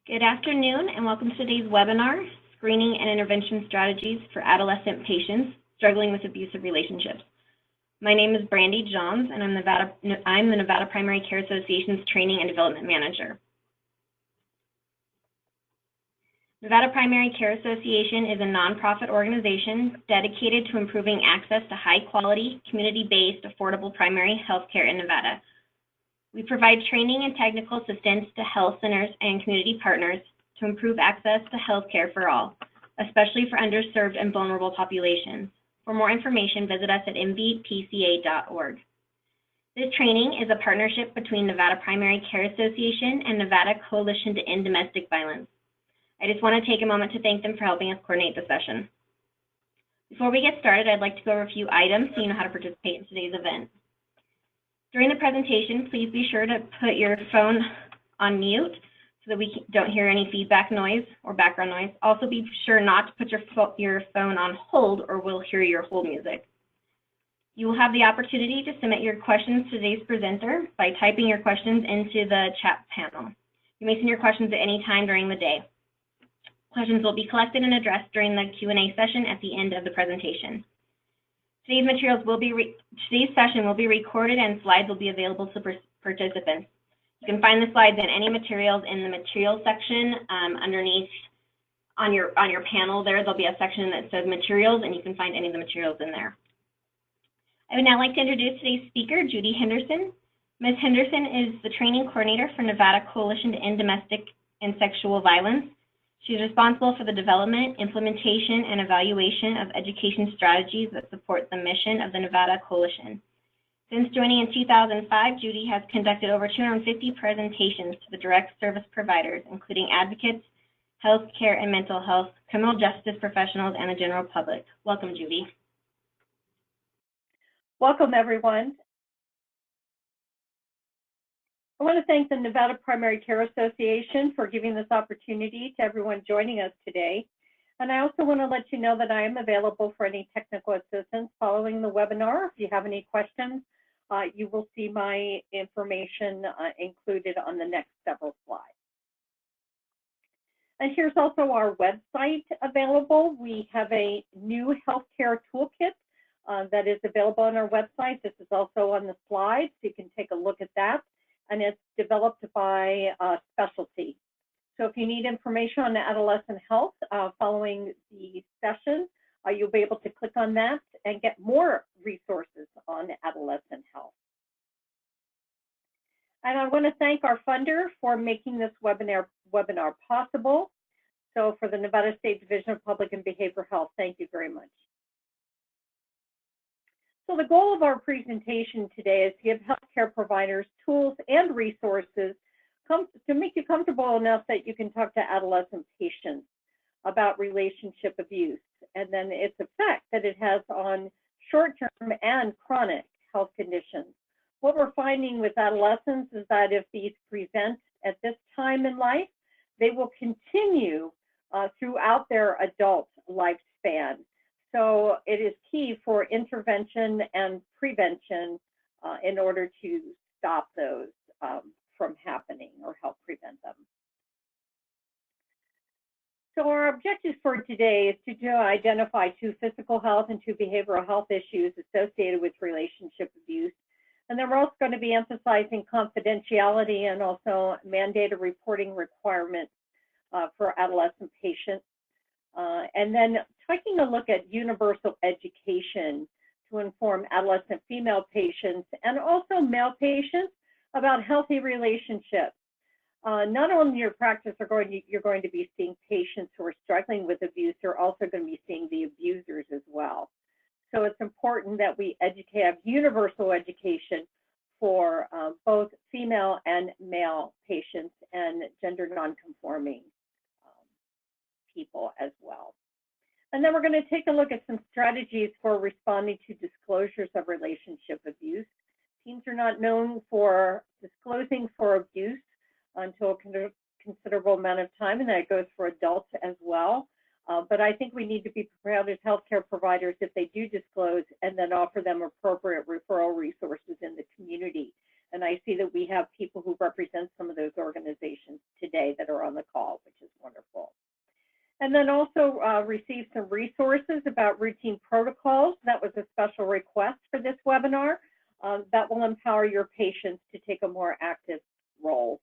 Good afternoon and welcome to today's webinar, Screening and Intervention Strategies for Adolescent Patients Struggling with Abusive Relationships. My name is Brandy Johns and I'm the Nevada Primary Care Association's Training and Development Manager. Nevada Primary Care Association is a nonprofit organization dedicated to improving access to high-quality, community-based, affordable primary health care in Nevada. We provide training and technical assistance to health centers and community partners to improve access to health care for all, especially for underserved and vulnerable populations. For more information, visit us at nvpca.org. This training is a partnership between Nevada Primary Care Association and Nevada Coalition to End Domestic Violence. I just want to take a moment to thank them for helping us coordinate the session. Before we get started, I'd like to go over a few items so you know how to participate in today's event. During the presentation, please be sure to put your phone on mute so that we don't hear any feedback noise or background noise. Also, be sure not to put your phone on hold or we'll hear your hold music. You will have the opportunity to submit your questions to today's presenter by typing your questions into the chat panel. You may send your questions at any time during the day. Questions will be collected and addressed during the Q&A session at the end of the presentation. Today's session will be recorded and slides will be available to participants. You can find the slides and any materials in the materials section underneath on your panel there. There'll be a section that says materials and you can find any of the materials in there. I would now like to introduce today's speaker, Judy Henderson. Ms. Henderson is the training coordinator for Nevada Coalition to End Domestic and Sexual Violence. She's responsible for the development, implementation, and evaluation of education strategies that support the mission of the Nevada Coalition. Since joining in 2005, Judy has conducted over 250 presentations to the direct service providers, including advocates, healthcare and mental health, criminal justice professionals, and the general public. Welcome, Judy. Welcome, everyone. I want to thank the Nevada Primary Care Association for giving this opportunity to everyone joining us today. And I also want to let you know that I am available for any technical assistance following the webinar. If you have any questions, you will see my information included on the next several slides. And here's also our website available. We have a new healthcare toolkit that is available on our website. This is also on the slides, so you can take a look at that. And it's developed by specialty. So if you need information on adolescent health following the session, you'll be able to click on that and get more resources on adolescent health. And I want to thank our funder for making this webinar possible. So for the Nevada State Division of Public and Behavioral Health, thank you very much. So the goal of our presentation today is to give healthcare providers tools and resources to make you comfortable enough that you can talk to adolescent patients about relationship abuse and then its effect that it has on short-term and chronic health conditions. What we're finding with adolescents is that if these present at this time in life, they will continue throughout their adult lifespan. So it is key for intervention and prevention in order to stop those from happening or help prevent them. So our objectives for today is to identify 2 physical health and 2 behavioral health issues associated with relationship abuse. And then we're also going to be emphasizing confidentiality and also mandated reporting requirements for adolescent patients. And then taking a look at universal education to inform adolescent female patients and also male patients about healthy relationships. Not only in your practice you're going to be seeing patients who are struggling with abuse, you're also going to be seeing the abusers as well. So it's important that we have universal education for both female and male patients and gender nonconforming people as well. And then we're going to take a look at some strategies for responding to disclosures of relationship abuse. Teens are not known for disclosing for abuse until a considerable amount of time, and that goes for adults as well. But I think we need to be prepared as healthcare providers if they do disclose and then offer them appropriate referral resources in the community. And I see that we have people who represent some of those organizations today. today that are on the call, which is wonderful. And then also received some resources about routine protocols. That was a special request for this webinar that will empower your patients to take a more active role.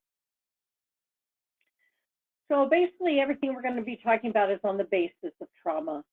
So basically everything we're going to be talking about is on the basis of trauma.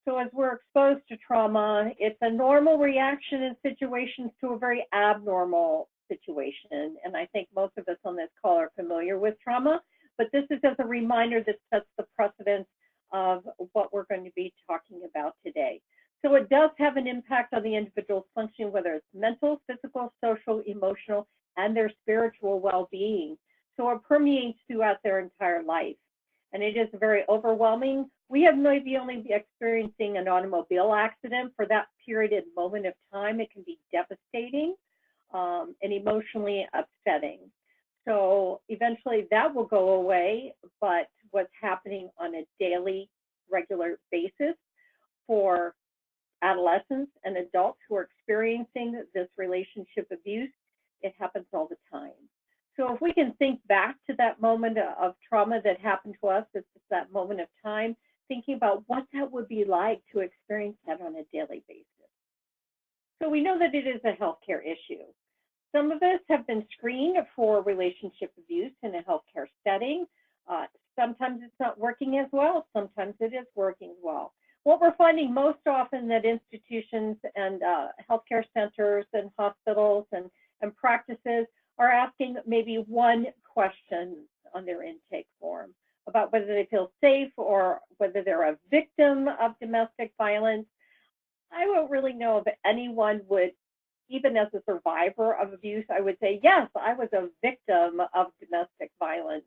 So as we're exposed to trauma, it's a normal reaction in situations to a very abnormal situation. And I think most of us on this call are familiar with trauma, but this is as a reminder that sets the precedence of what we're going to be talking about today. So it does have an impact on the individual's functioning, whether it's mental, physical, social, emotional, and their spiritual well-being. So it permeates throughout their entire life. And it is very overwhelming. We have maybe only experiencing an automobile accident for that period and moment of time. It can be devastating and emotionally upsetting. So eventually that will go away, but what's happening on a daily, regular basis for adolescents and adults who are experiencing this relationship abuse, it happens all the time. So if we can think back to that moment of trauma that happened to us, it's that moment of time, thinking about what that would be like to experience that on a daily basis. So we know that it is a healthcare issue. Some of us have been screened for relationship abuse in a healthcare setting. Sometimes it's not working as well. Sometimes it is working well. What we're finding most often that institutions and healthcare centers and hospitals and practices are asking maybe one question on their intake form about whether they feel safe or whether they're a victim of domestic violence. I don't really know if anyone would, even as a survivor of abuse, I would say, yes, I was a victim of domestic violence.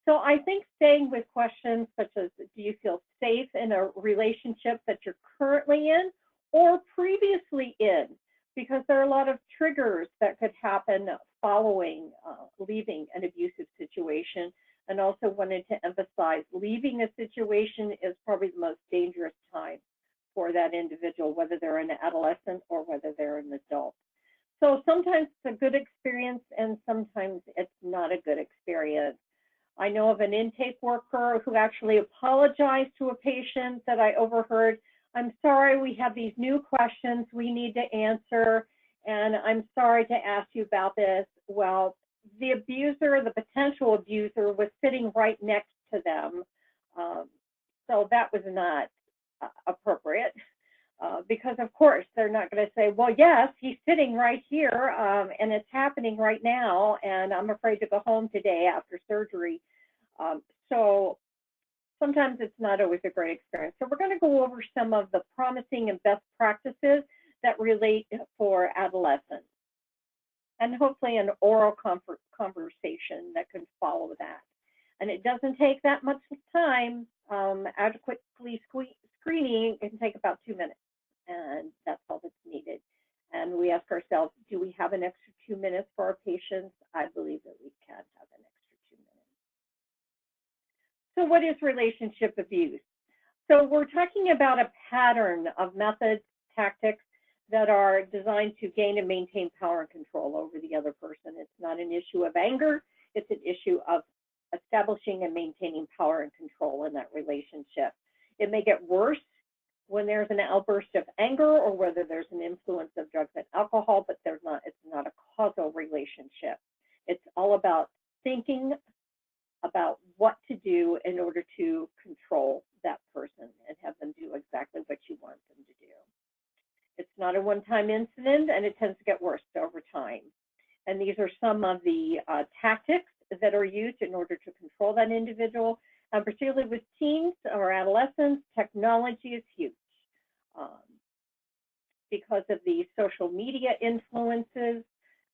So I think staying with questions such as, do you feel safe in a relationship that you're currently in or previously in? Because there are a lot of triggers that could happen following leaving an abusive situation. And also wanted to emphasize leaving a situation is probably the most dangerous time for that individual, whether they're an adolescent or whether they're an adult. So sometimes it's a good experience and sometimes it's not a good experience. I know of an intake worker who actually apologized to a patient that I overheard. I'm sorry, we have these new questions we need to answer, and I'm sorry to ask you about this. Well, the abuser, the potential abuser, was sitting right next to them. So that was not appropriate because, of course, they're not going to say, well, yes, he's sitting right here and it's happening right now, and I'm afraid to go home today after surgery. So sometimes it's not always a great experience. So we're going to go over some of the promising and best practices that relate for adolescents, and hopefully an oral conversation that can follow that. And it doesn't take that much time. Adequately screening can take about 2 minutes, and that's all that's needed. And we ask ourselves, do we have an extra 2 minutes for our patients? I believe that we can have an extra 2 minutes. So what is relationship abuse? So we're talking about a pattern of methods, tactics that are designed to gain and maintain power and control over the other person. It's not an issue of anger. It's an issue of establishing and maintaining power and control in that relationship. It may get worse when there's an outburst of anger or whether there's an influence of drugs and alcohol, but it's not a causal relationship. It's all about thinking about what to do in order to control that person and have them do exactly what you want them to do. It's not a one-time incident, and it tends to get worse over time. And these are some of the tactics that are used in order to control that individual. Particularly with teens or adolescents, technology is huge because of the social media influences,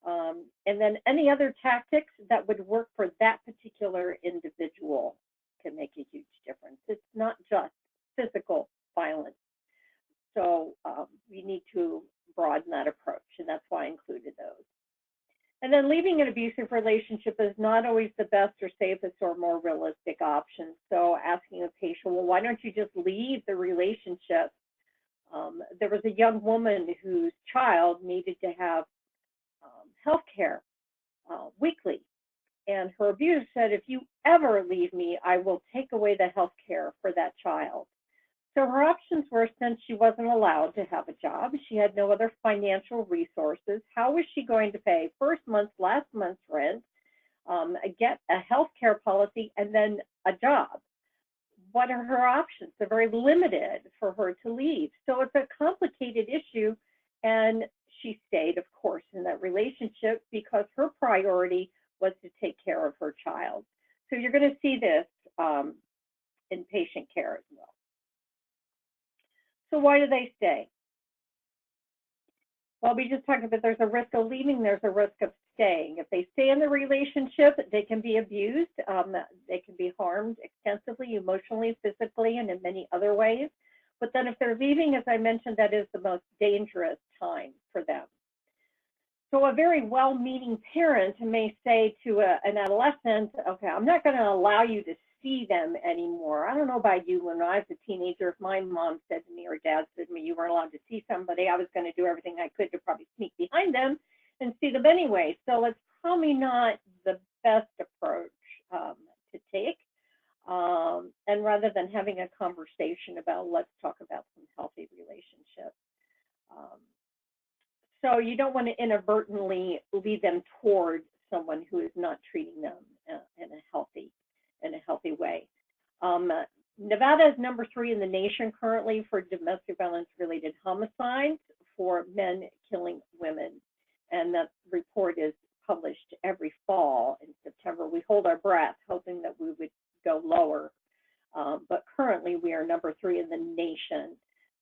and then any other tactics that would work for that particular individual can make a huge difference. It's not just physical violence. So we need to broaden that approach, and that's why I included those. And then leaving an abusive relationship is not always the best or safest or more realistic option. So asking a patient, well, why don't you just leave the relationship? There was a young woman whose child needed to have health care weekly. And her abuser said, if you ever leave me, I will take away the health care for that child. So her options were, since she wasn't allowed to have a job, she had no other financial resources. How was she going to pay first month's, last month's rent, get a health care policy, and then a job? What are her options? They're very limited for her to leave. So it's a complicated issue. And she stayed, of course, in that relationship because her priority was to take care of her child. So you're going to see this in patient care as well. So why do they stay? Well, we just talked about there's a risk of leaving, there's a risk of staying. If they stay in the relationship, they can be abused, they can be harmed extensively, emotionally, physically, and in many other ways. But then if they're leaving, as I mentioned, that is the most dangerous time for them. So a very well-meaning parent may say to an adolescent, okay, I'm not going to allow you to see them anymore. I don't know about you, when I was a teenager, if my mom said to me or dad said to me, you weren't allowed to see somebody, I was going to do everything I could to probably sneak behind them and see them anyway. So it's probably not the best approach to take. And rather than having a conversation about, let's talk about some healthy relationships. So you don't want to inadvertently lead them toward someone who is not treating them in a healthy way. Nevada is number 3 in the nation currently for domestic violence-related homicides for men killing women, and that report is published every fall in September. We hold our breath, hoping that we would go lower, but currently we are number 3 in the nation.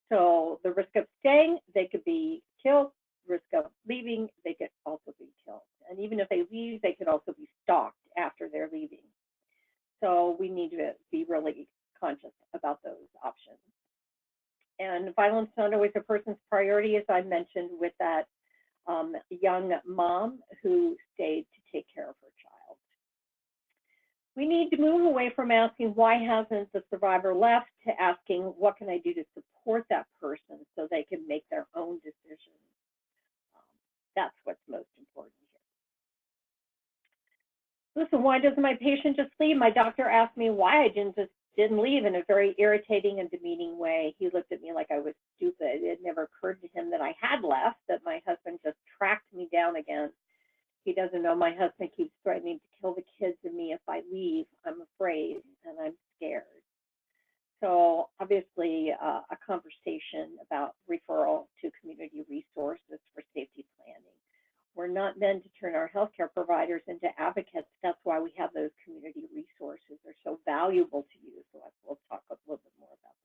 So the risk of staying, they could be killed. Risk of leaving, they could also be killed. And even if they leave, they could also be stalked after they're leaving. So we need to be really conscious about those options. And violence is not always a person's priority, as I mentioned with that young mom who stayed to take care of her child. We need to move away from asking, why hasn't the survivor left, to asking, what can I do to support that person so they can make their own decisions? That's what's most important here. Listen, why doesn't my patient just leave? My doctor asked me why I didn't leave in a very irritating and demeaning way. He looked at me like I was stupid. It never occurred to him that I had left, that my husband just tracked me down again. He doesn't know my husband keeps threatening to kill the kids and me if I leave. I'm afraid and I'm scared. So obviously a conversation about referral to community resources for safety planning. We're not meant to turn our healthcare providers into advocates. That's why we have those community resources. They're so valuable to you. So we'll talk a little bit more about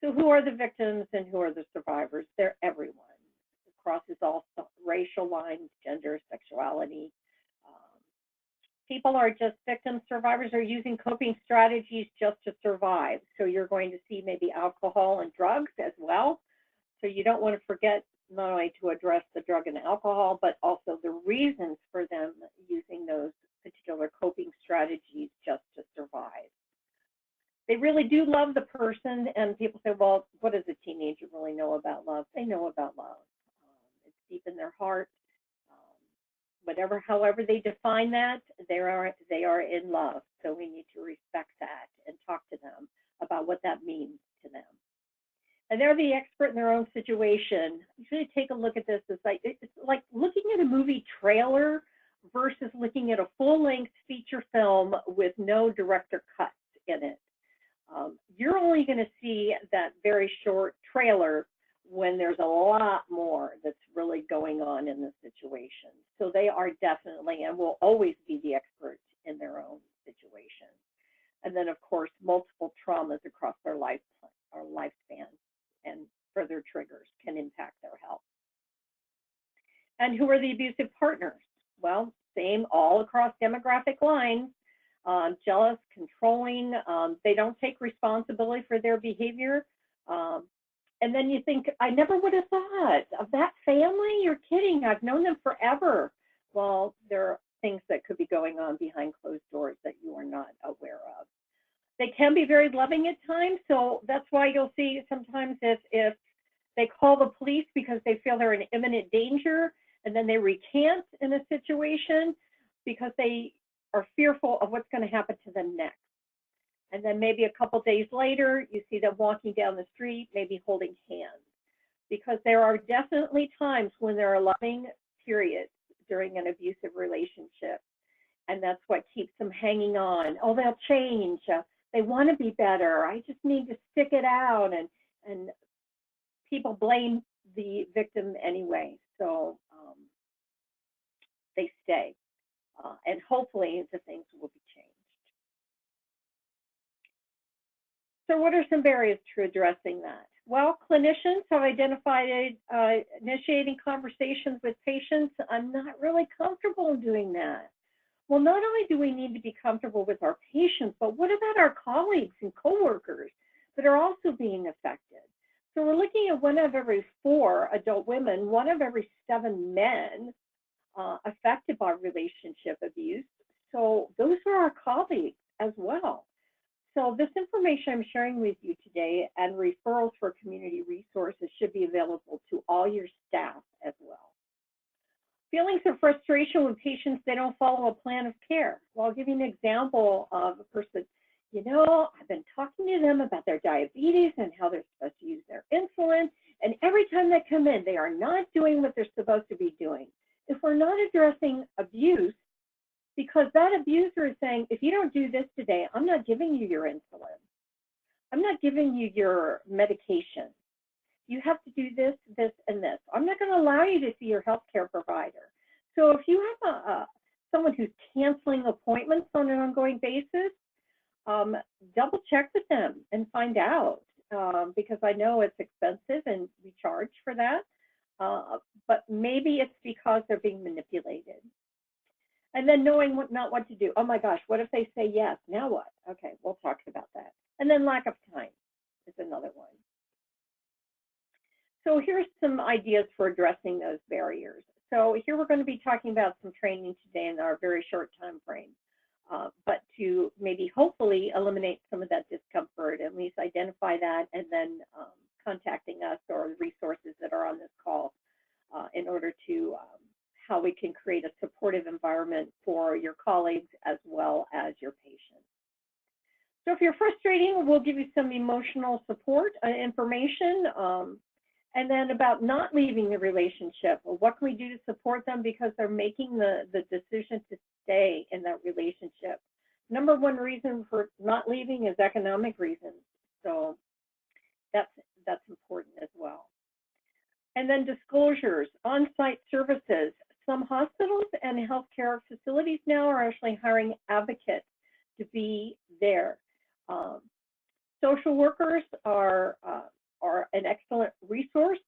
those. So who are the victims and who are the survivors? They're everyone. It crosses all racial lines, gender, sexuality. People are just victims. Survivors are using coping strategies just to survive. So you're going to see maybe alcohol and drugs as well. So you don't want to forget not only to address the drug and alcohol, but also the reasons for them using those particular coping strategies just to survive. They really do love the person, and people say, well, what does a teenager really know about love? They know about love. It's deep in their heart. However they define that, they are in love. So we need to respect that and talk to them about what that means to them. And they're the expert in their own situation. You should take a look at this. It's like looking at a movie trailer versus looking at a full-length feature film with no director cuts in it. You're only going to see that very short trailer when there's a lot more that's really going on in the situation. So they are definitely and will always be the experts in their own situation. And then, of course, multiple traumas across their lifespan and further triggers can impact their health. And who are the abusive partners? Well, same all across demographic lines. Jealous, controlling, they don't take responsibility for their behavior. And then you think, I never would have thought of that family. You're kidding. I've known them forever. Well, there are things that could be going on behind closed doors that you are not aware of. They can be very loving at times. So that's why you'll see sometimes if they call the police because they feel they're in imminent danger, and then they recant in a situation because they are fearful of what's going to happen to them next. And then maybe a couple days later, you see them walking down the street, maybe holding hands. Because there are definitely times when there are loving periods during an abusive relationship. And that's what keeps them hanging on. Oh, they'll change. They want to be better. I just need to stick it out. And people blame the victim anyway. So they stay. And hopefully the things will be changed. So what are some barriers to addressing that? Well, clinicians have identified initiating conversations with patients. I'm not really comfortable doing that. Well, not only do we need to be comfortable with our patients, but what about our colleagues and coworkers that are also being affected? So we're looking at 1 of every 4 adult women, 1 of every 7 men affected by relationship abuse. So those are our colleagues as well. So this information I'm sharing with you today and referrals for community resources should be available to all your staff as well. Feelings of frustration when patients, they don't follow a plan of care. Well, I'll give you an example of a person, I've been talking to them about their diabetes and how they're supposed to use their insulin. And every time they come in, they are not doing what they're supposed to be doing. If we're not addressing abuse, because that abuser is saying, if you don't do this today, I'm not giving you your insulin. I'm not giving you your medication. You have to do this, this, and this. I'm not going to allow you to see your healthcare provider. So if you have someone who's canceling appointments on an ongoing basis, double check with them and find out, because I know it's expensive and we charge for that. But maybe it's because they're being manipulated. And then knowing not what to do. Oh my gosh, what if they say yes? Now what? Okay, we'll talk about that. And then lack of time is another one. So here's some ideas for addressing those barriers. So here we're going to be talking about some training today in our very short time frame, but to maybe hopefully eliminate some of that discomfort, at least identify that, and then contacting us or the resources that are on this call in order to how we can create a supportive environment for your colleagues as well as your patients. So if you're frustrating, we'll give you some emotional support information. And then about not leaving the relationship, well, what can we do to support them because they're making the decision to stay in that relationship. Number 1 reason for not leaving is economic reasons. So that's important as well. And then disclosures, on-site services. Some hospitals and healthcare facilities now are actually hiring advocates to be there. Social workers are an excellent resource,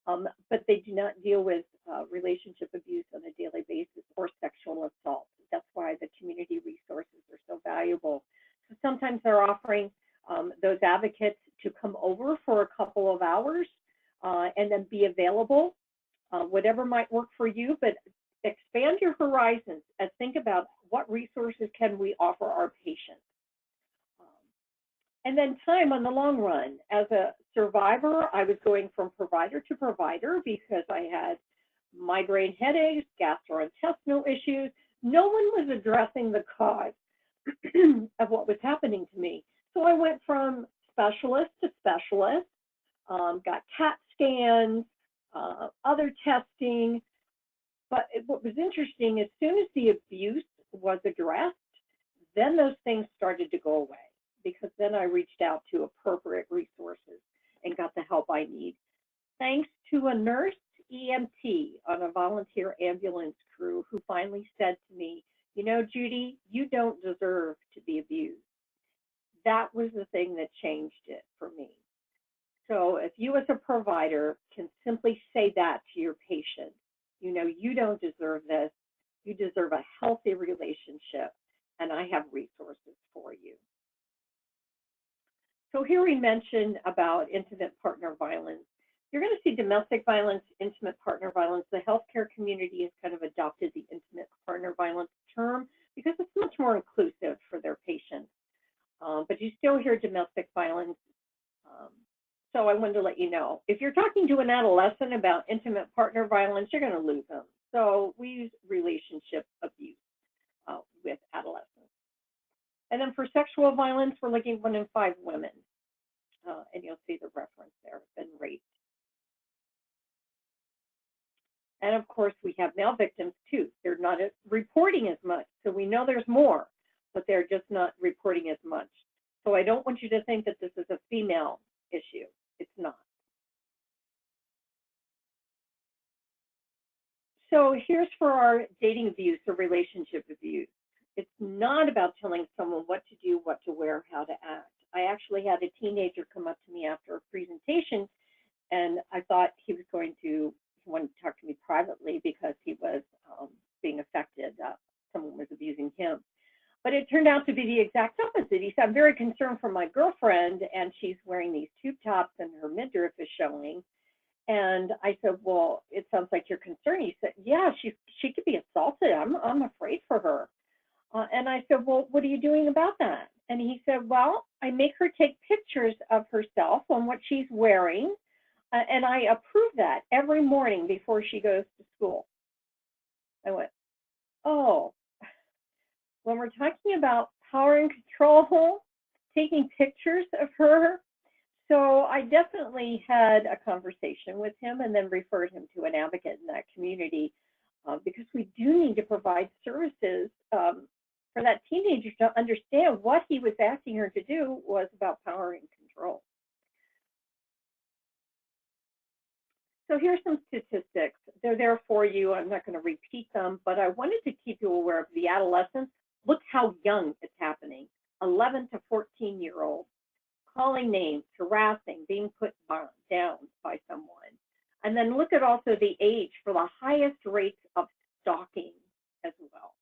but they do not deal with relationship abuse on a daily basis or sexual assault. That's why the community resources are so valuable. So sometimes they're offering those advocates to come over for a couple of hours and then be available. Whatever might work for you, but expand your horizons and think about what resources can we offer our patients. And then time on the long run. As a survivor, I was going from provider to provider because I had migraine headaches, gastrointestinal issues. No one was addressing the cause of what was happening to me. So I went from specialist to specialist, got CAT scans, other testing. But what was interesting, as soon as the abuse was addressed, then those things started to go away, because then I reached out to appropriate resources and got the help I need. Thanks to a nurse EMT on a volunteer ambulance crew who finally said to me, Judy, you don't deserve to be abused. That was the thing that changed it for me. So if you as a provider can simply say that to your patient, you don't deserve this, you deserve a healthy relationship, and I have resources for you. So here we mentioned about intimate partner violence. You're going to see domestic violence, intimate partner violence. The healthcare community has kind of adopted the intimate partner violence term because it's much more inclusive for their patients. But you still hear domestic violence So I wanted to let you know, if you're talking to an adolescent about intimate partner violence, you're going to lose them. So we use relationship abuse with adolescents. And then for sexual violence, we're looking at 1 in 5 women. And you'll see the reference there, been raped. And of course, we have male victims too. They're not reporting as much. So we know there's more, but they're just not reporting as much. So I don't want you to think that this is a female issue. It's not. So here's for our dating abuse or relationship abuse. It's not about telling someone what to do, what to wear, how to act. I actually had a teenager come up to me after a presentation, and I thought he wanted to talk to me privately because he was being affected. Someone was abusing him. But it turned out to be the exact opposite. He said, I'm very concerned for my girlfriend, and she's wearing these tube tops and her midriff is showing. And I said, well, it sounds like you're concerned. He said, yeah, she could be assaulted. I'm afraid for her. And I said, well, what are you doing about that? And he said, well, I make her take pictures of herself on what she's wearing, and I approve that every morning before she goes to school. I went, oh, when we're talking about power and control, taking pictures of her. So I definitely had a conversation with him and then referred him to an advocate in that community because we do need to provide services for that teenager to understand what he was asking her to do was about power and control. So here's some statistics. They're there for you. I'm not going to repeat them, but I wanted to keep you aware of the adolescents. Look how young it's happening. 11 to 14-year-olds, calling names, harassing, being put down by someone. And then look at also the age for the highest rates of stalking as well.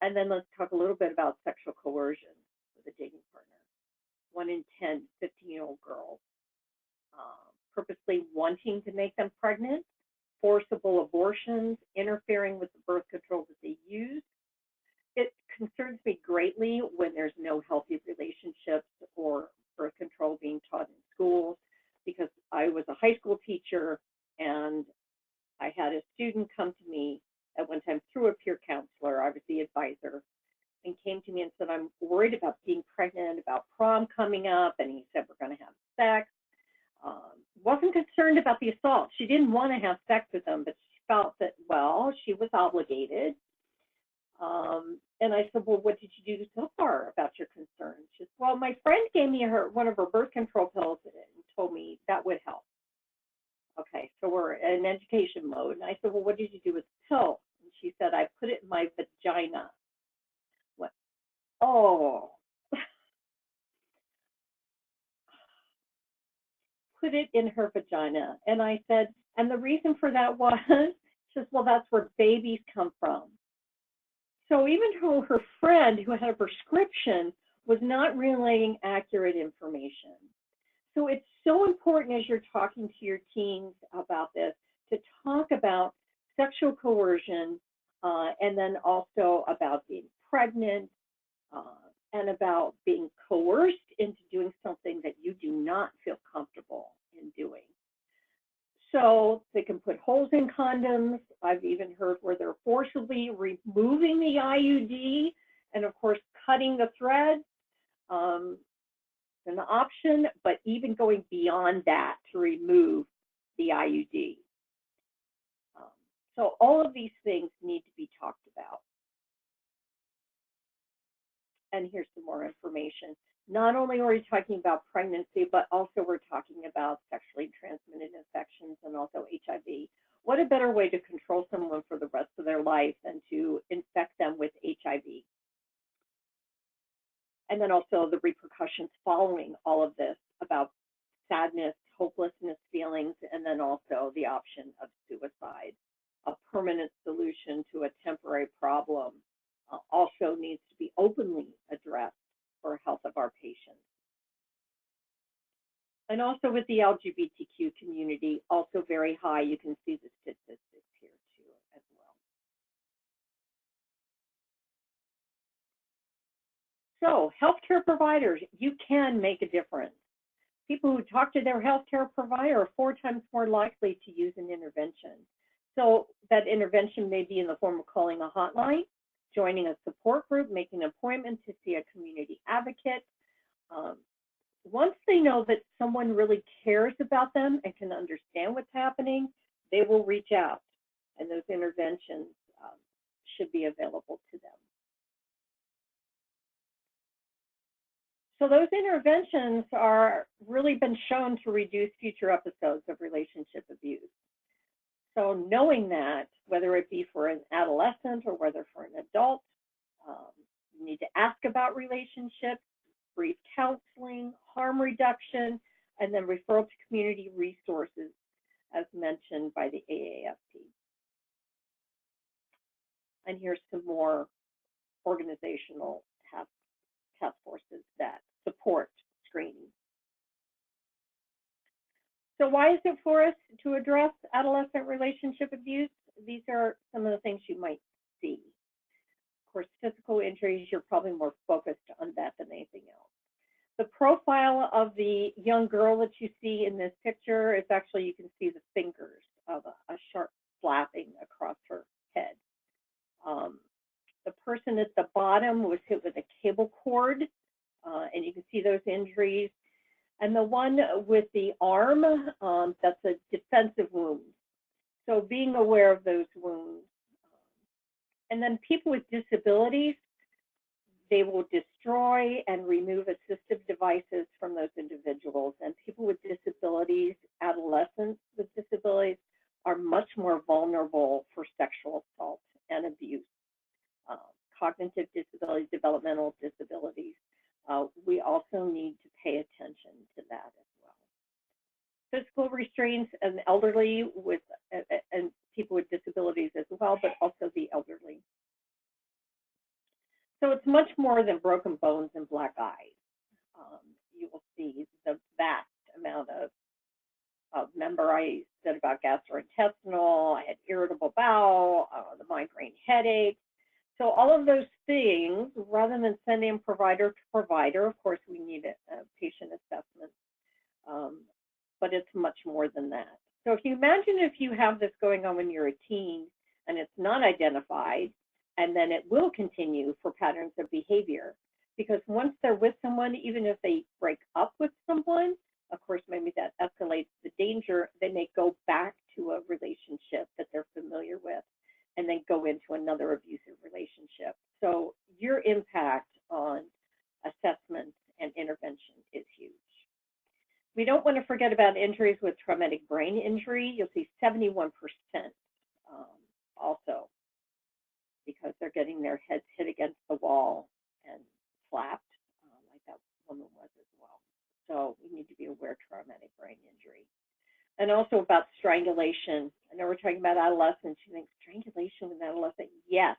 And then let's talk a little bit about sexual coercion with a dating partner. 1 in 10 15-year-old girls purposely wanting to make them pregnant, forcible abortions, interfering with the birth control that they use. It concerns me greatly when there's no healthy relationships or birth control being taught in schools, because I was a high school teacher and I had a student come to me at one time through a peer counselor. I was the advisor, and came to me and said, I'm worried about being pregnant, about prom coming up, and he said, we're going to have sex. Wasn't concerned about the assault. She didn't want to have sex with him, but she felt that, well, she was obligated. And I said, well, what did you do so far about your concerns? She said, well, my friend gave me one of her birth control pills and told me that would help. Okay, so we're in education mode. And I said, well, what did you do with the pill? And she said, I put it in my vagina. What? Oh. Put it in her vagina. And I said, and the reason for that was, she says, well, that's where babies come from. So even though her friend who had a prescription was not relaying accurate information. So it's so important as you're talking to your teens about this to talk about sexual coercion and then also about being pregnant and about being coerced into doing something that you do not feel comfortable in doing. So they can put holes in condoms. I've even heard where they're forcibly removing the IUD and, of course, cutting the thread. An option, but even going beyond that to remove the IUD. So all of these things need to be talked about. And here's some more information. Not only are we talking about pregnancy, but also we're talking about sexually transmitted infections and also HIV. What a better way to control someone for the rest of their life than to infect them with HIV? And then also the repercussions following all of this about sadness, hopelessness feelings, and then also the option of suicide. A permanent solution to a temporary problem also needs to be openly addressed for health of our patients. And also with the LGBTQ community, also very high. You can see the statistics here too as well. So healthcare providers, you can make a difference. People who talk to their healthcare provider are 4 times more likely to use an intervention. So that intervention may be in the form of calling a hotline, joining a support group, making an appointment to see a community advocate. Once they know that someone really cares about them and can understand what's happening, they will reach out, and those interventions should be available to them. So those interventions are really been shown to reduce future episodes of relationship abuse. So knowing that, whether it be for an adolescent or whether for an adult, you need to ask about relationships, brief counseling, harm reduction, and then referral to community resources, as mentioned by the AAFP. And here's some more organizational task forces that support screening. So why is it for us to address adolescent relationship abuse? These are some of the things you might see. Of course, physical injuries, you're probably more focused on that than anything else. The profile of the young girl that you see in this picture is actually, you can see the fingers of a sharp slapping across her head. The person at the bottom was hit with a cable cord, and you can see those injuries. And the one with the arm, that's a defensive wound. So being aware of those wounds. And then people with disabilities, they will destroy and remove assistive devices from those individuals. And people with disabilities, adolescents with disabilities, are much more vulnerable for sexual assault and abuse. Cognitive disabilities, developmental disabilities. We also need to pay attention to that as well. Physical restraints and elderly with and people with disabilities as well, but also the elderly. So it's much more than broken bones and black eyes. You will see the vast amount of remember I said about gastrointestinal, I had irritable bowel, the migraine headache. So all of those things, rather than sending provider to provider, of course we need a patient assessment, but it's much more than that. So if you imagine if you have this going on when you're a teen and it's not identified, and then it will continue for patterns of behavior, because once they're with someone, even if they break up with someone, of course maybe that escalates the danger, they may go back to a relationship that they're familiar with, and then go into another abusive relationship. So your impact on assessment and intervention is huge. We don't want to forget about injuries with traumatic brain injury. You'll see 71% also, because they're getting their heads hit against the wall and slapped, like that woman was as well. So we need to be aware of traumatic brain injury. And also about strangulation. I know we're talking about adolescents. You think strangulation with adolescents? Yes,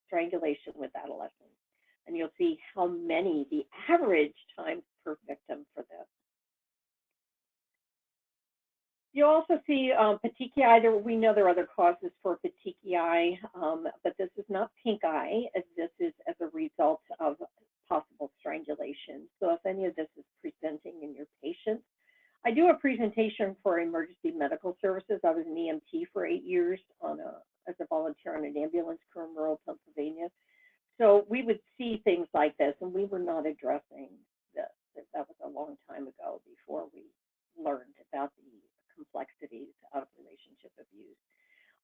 strangulation with adolescents. And you'll see how many, the average times per victim for this. You'll also see petechiae. We know there are other causes for petechiae, but this is not pink eye, as this is as a result of possible strangulation. So if any of this is presenting in your patients, I do a presentation for emergency medical services. I was an EMT for 8 years as a volunteer on an ambulance crew in rural Pennsylvania. So we would see things like this, and we were not addressing this. That was a long time ago before we learned about the complexities of relationship abuse.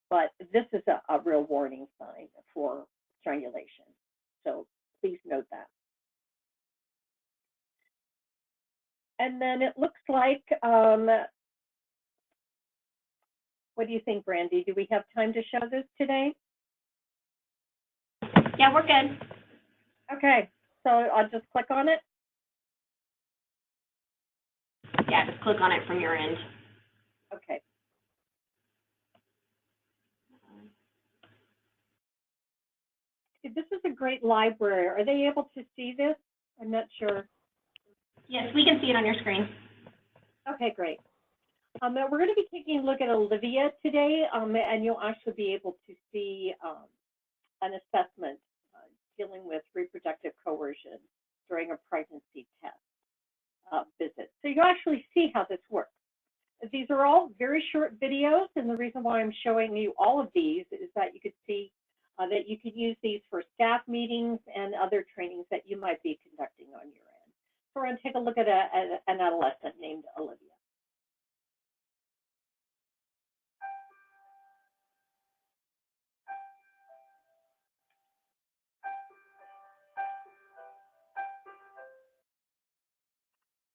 But this is a real warning sign for strangulation. So please note that. And then it looks like, what do you think, Brandy? Do we have time to show this today? Yeah, we're good. Okay, so I'll just click on it. Yeah, just click on it from your end. Okay. This is a great library. Are they able to see this? I'm not sure. Yes, we can see it on your screen. Okay, great. We're going to be taking a look at Olivia today, and you'll actually be able to see an assessment dealing with reproductive coercion. during a pregnancy test visit. So you actually see how this works. These are all very short videos, and the reason why I'm showing you all of these is that you could see that you could use these for staff meetings and other trainings that you might be conducting on your end. So we're going to take a look at an adolescent named Olivia.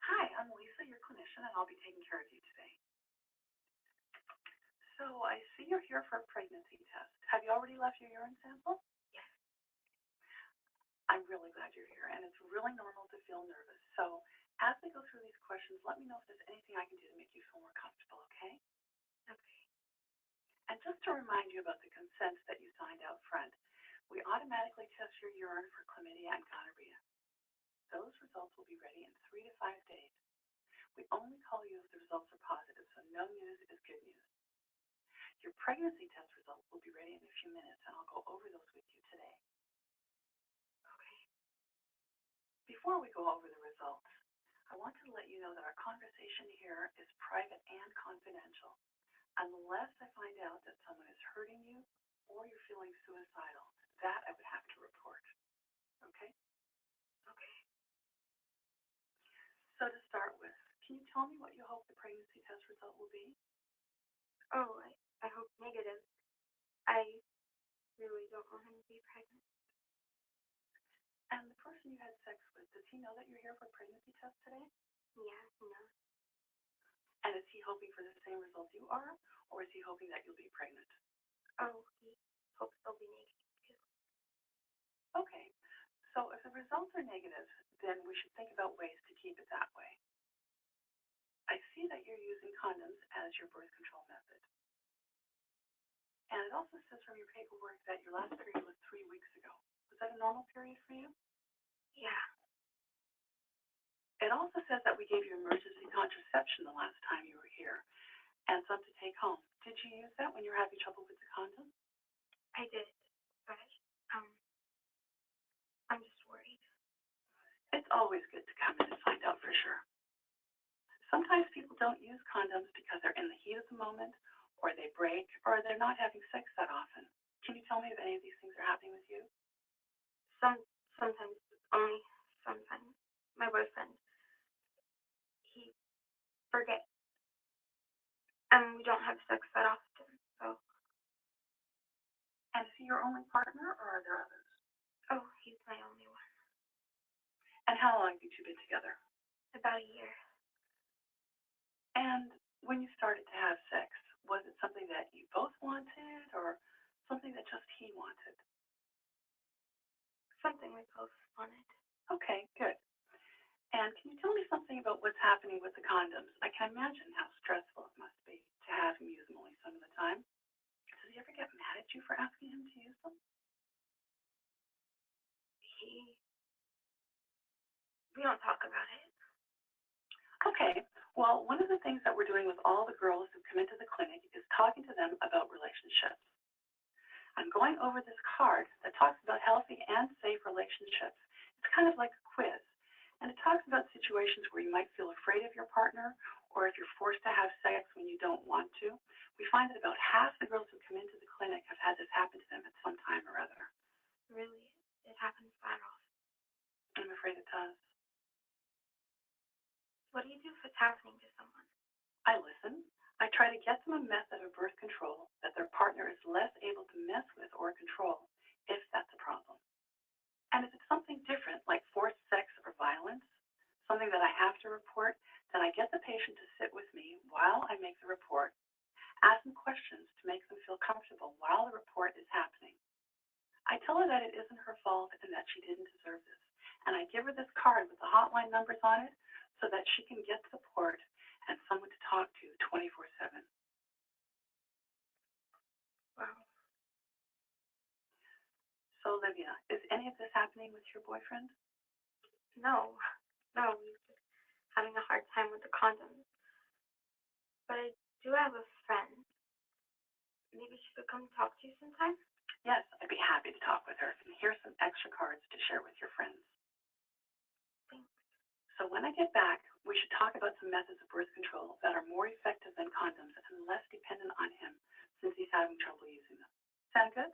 Hi, I'm Lisa, your clinician, and I'll be taking care of you today. So I see you're here for a pregnancy test. Have you already left your urine sample? Yes. I'm really glad you're here, and it's really normal to feel nervous. So as we go through these questions, let me know if there's anything I can do to make you feel more comfortable, okay? Okay. And just to remind you about the consents that you signed out front, we automatically test your urine for chlamydia and gonorrhea. Those results will be ready in 3 to 5 days. We only call you if the results are positive, so no news is good news. Your pregnancy test results will be ready in a few minutes, and I'll go over those with you today. Okay. Before we go over the results, I want to let you know that our conversation here is private and confidential, unless I find out that someone is hurting you or you're feeling suicidal. That I would have to report. Okay? Okay. So to start with, can you tell me what you hope the pregnancy test result will be? Oh, I hope negative. I really don't want him to be pregnant. And the person you had sex with, does he know that you're here for a pregnancy test today? Yeah, no. And is he hoping for the same result you are, or is he hoping that you'll be pregnant? Oh, he hopes they'll be negative too. Okay, so if the results are negative, then we should think about ways to keep it that way. I see that you're using condoms as your birth control method. And it also says from your paperwork that your last period was 3 weeks ago. Was that a normal period for you? Yeah. It also says that we gave you emergency contraception the last time you were here, and some to take home. Did you use that when you were having trouble with the condom? I did, but I'm just worried. It's always good to come in and find out for sure. Sometimes people don't use condoms because they're in the heat of the moment, or they break, or they're not having sex that often. Can you tell me if any of these things are happening with you? Sometimes, only sometimes. My boyfriend, he forgets, and we don't have sex that often, so. And is he your only partner, or are there others? Oh, he's my only one. And how long have you two been together? About a year. And when you started to have sex, was it something that you both wanted, or something that just he wanted? Something we both wanted. Okay, good. And can you tell me something about what's happening with the condoms? I can imagine how stressful it must be to have him use them only some of the time. Does he ever get mad at you for asking him to use them? We don't talk about it. Okay, well, one of the things that we're doing with all the girls who come into the clinic is talking to them about relationships. I'm going over this card that talks about healthy and safe relationships. It's kind of like a quiz, and it talks about situations where you might feel afraid of your partner, or if you're forced to have sex when you don't want to. We find that about half the girls who come into the clinic have had this happen to them at some time or other. Really, it happens that often. I'm afraid it does. What do you do if it's happening to someone? I listen. I try to get them a method of birth control that their partner is less able to mess with or control, if that's a problem. And if it's something different, like forced sex or violence, something that I have to report, then I get the patient to sit with me while I make the report, ask them questions to make them feel comfortable while the report is happening. I tell her that it isn't her fault and that she didn't deserve this. And I give her this card with the hotline numbers on it so that she can get support and someone to talk to 24/7. Wow. So, Olivia, is any of this happening with your boyfriend? No, he's just having a hard time with the condoms. But I do have a friend. Maybe she could come talk to you sometime? Yes, I'd be happy to talk with her. And here's some extra cards to share with your friends. methods of birth control that are more effective than condoms and less dependent on him since he's having trouble using them. Sound good?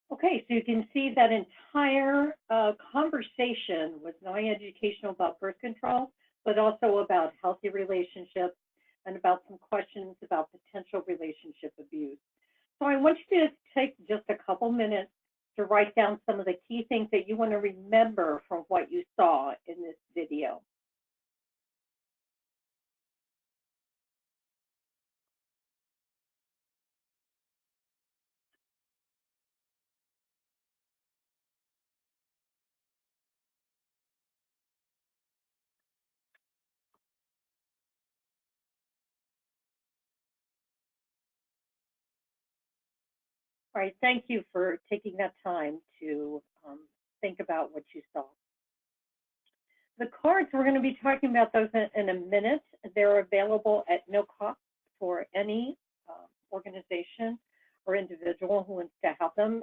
Okay, so you can see that entire conversation was not only educational about birth control, but also about healthy relationships and about some questions about potential relationship abuse. So I want you to take just a couple minutes to write down some of the key things that you want to remember from what you saw in this video. All right, thank you for taking that time to think about what you saw. The cards, we're going to be talking about those in a minute. They're available at no cost for any organization or individual who wants to have them.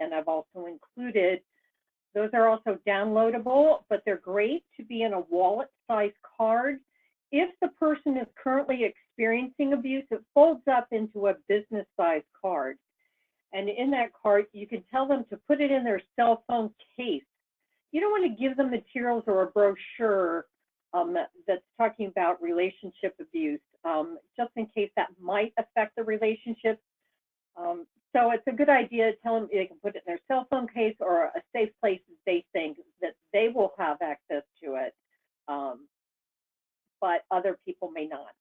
And I've also included, those are also downloadable, but they're great to be in a wallet-sized card. If the person is currently experiencing abuse, it folds up into a business-sized card. And in that card, you can tell them to put it in their cell phone case. You don't want to give them materials or a brochure that's talking about relationship abuse, just in case that might affect the relationship. So it's a good idea to tell them they can put it in their cell phone case or a safe place that they think that they will have access to it, but other people may not,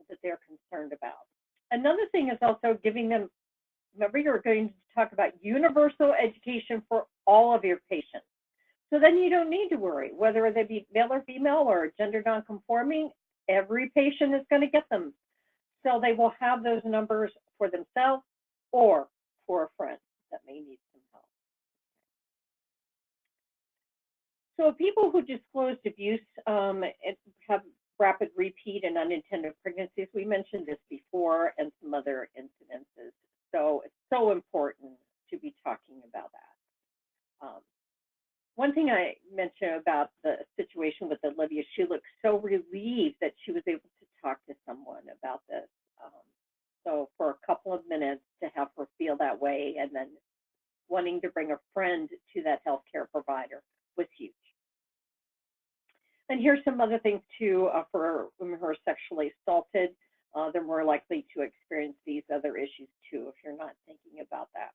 that they're concerned about. Another thing is also giving them, remember you're going to talk about universal education for all of your patients. So then you don't need to worry whether they be male or female or gender nonconforming. Every patient is going to get them. So they will have those numbers for themselves or for a friend that may need some help. So people who disclosed abuse have rapid repeat and unintended pregnancies. We mentioned this before, and some other incidences. So it's so important to be talking about that. One thing I mentioned about the situation with Olivia, she looked so relieved that she was able to talk to someone about this. So for a couple of minutes to have her feel that way, and then wanting to bring a friend to that healthcare provider was huge. And here's some other things too for women who are sexually assaulted. They're more likely to experience these other issues too if you're not thinking about that.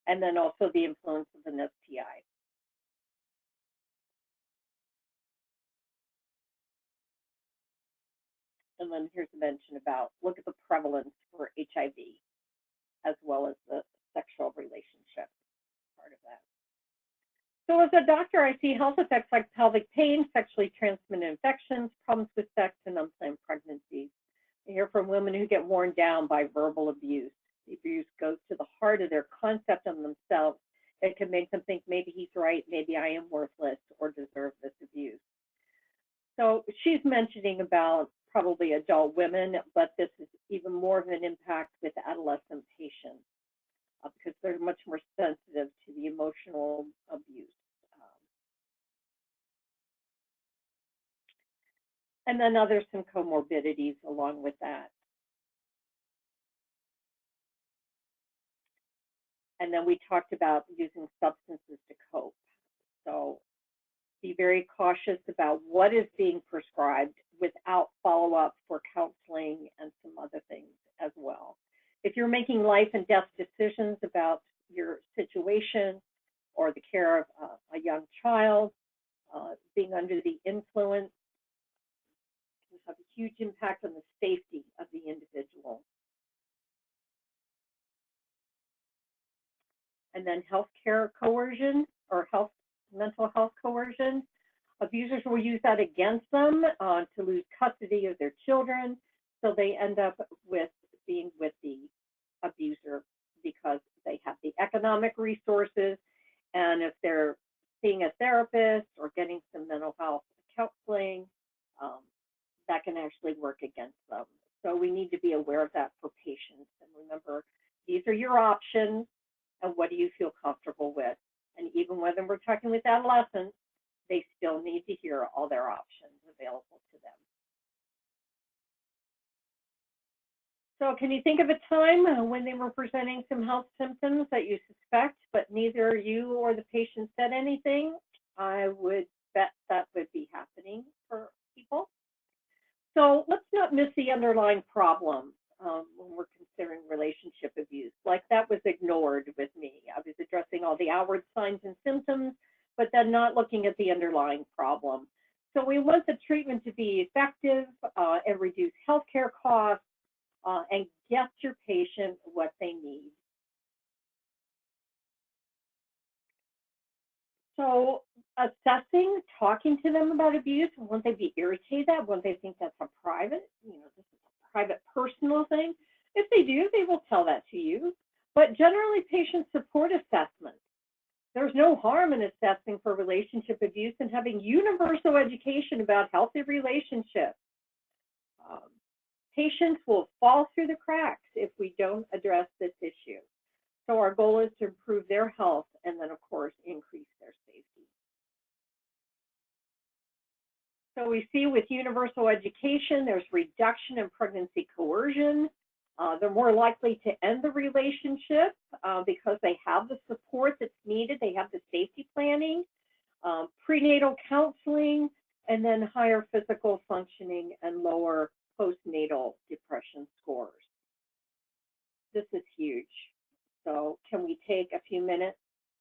And then also the influence of an STI. And then here's a mention about, look at the prevalence for HIV, as well as the sexual relationship part of that. So as a doctor, I see health effects like pelvic pain, sexually transmitted infections, problems with sex, and unplanned pregnancies. I hear from women who get worn down by verbal abuse. The abuse goes to the heart of their concept of themselves. It can make them think maybe he's right, maybe I am worthless or deserve this abuse. So she's mentioning about probably adult women, but this is even more of an impact with adolescent patients because they're much more sensitive to the emotional abuse. And then there's some comorbidities along with that. And then we talked about using substances to cope. So be very cautious about what is being prescribed without follow-up for counseling and some other things as well. If you're making life and death decisions about your situation or the care of a young child, being under the influence can have a huge impact on the safety of the individual. And then healthcare coercion or mental health coercion. Abusers will use that against them to lose custody of their children, so they end up with being with the abuser because they have the economic resources, and if they're seeing a therapist or getting some mental health counseling, that can actually work against them. So we need to be aware of that for patients. And remember, these are your options, and what do you feel comfortable with? And even when we're talking with adolescents, they still need to hear all their options available to them. So can you think of a time when they were presenting some health symptoms that you suspect, but neither you or the patient said anything? I would bet that would be happening for people. So let's not miss the underlying problem when we're considering relationship abuse. Like that was ignored with me. I was addressing all the outward signs and symptoms, but then not looking at the underlying problem. So we want the treatment to be effective and reduce healthcare costs and get your patient what they need. So assessing, talking to them about abuse, won't they be irritated at? Won't they think that's a private, this is a private personal thing? If they do, they will tell that to you. But generally, patients support assessment. There's no harm in assessing for relationship abuse and having universal education about healthy relationships. Patients will fall through the cracks if we don't address this issue. So our goal is to improve their health and then, of course, increase their safety. So we see with universal education, there's reduction in pregnancy coercion. They're more likely to end the relationship because they have the support that's needed. They have the safety planning, prenatal counseling, and then higher physical functioning and lower postnatal depression scores. This is huge. So can we take a few minutes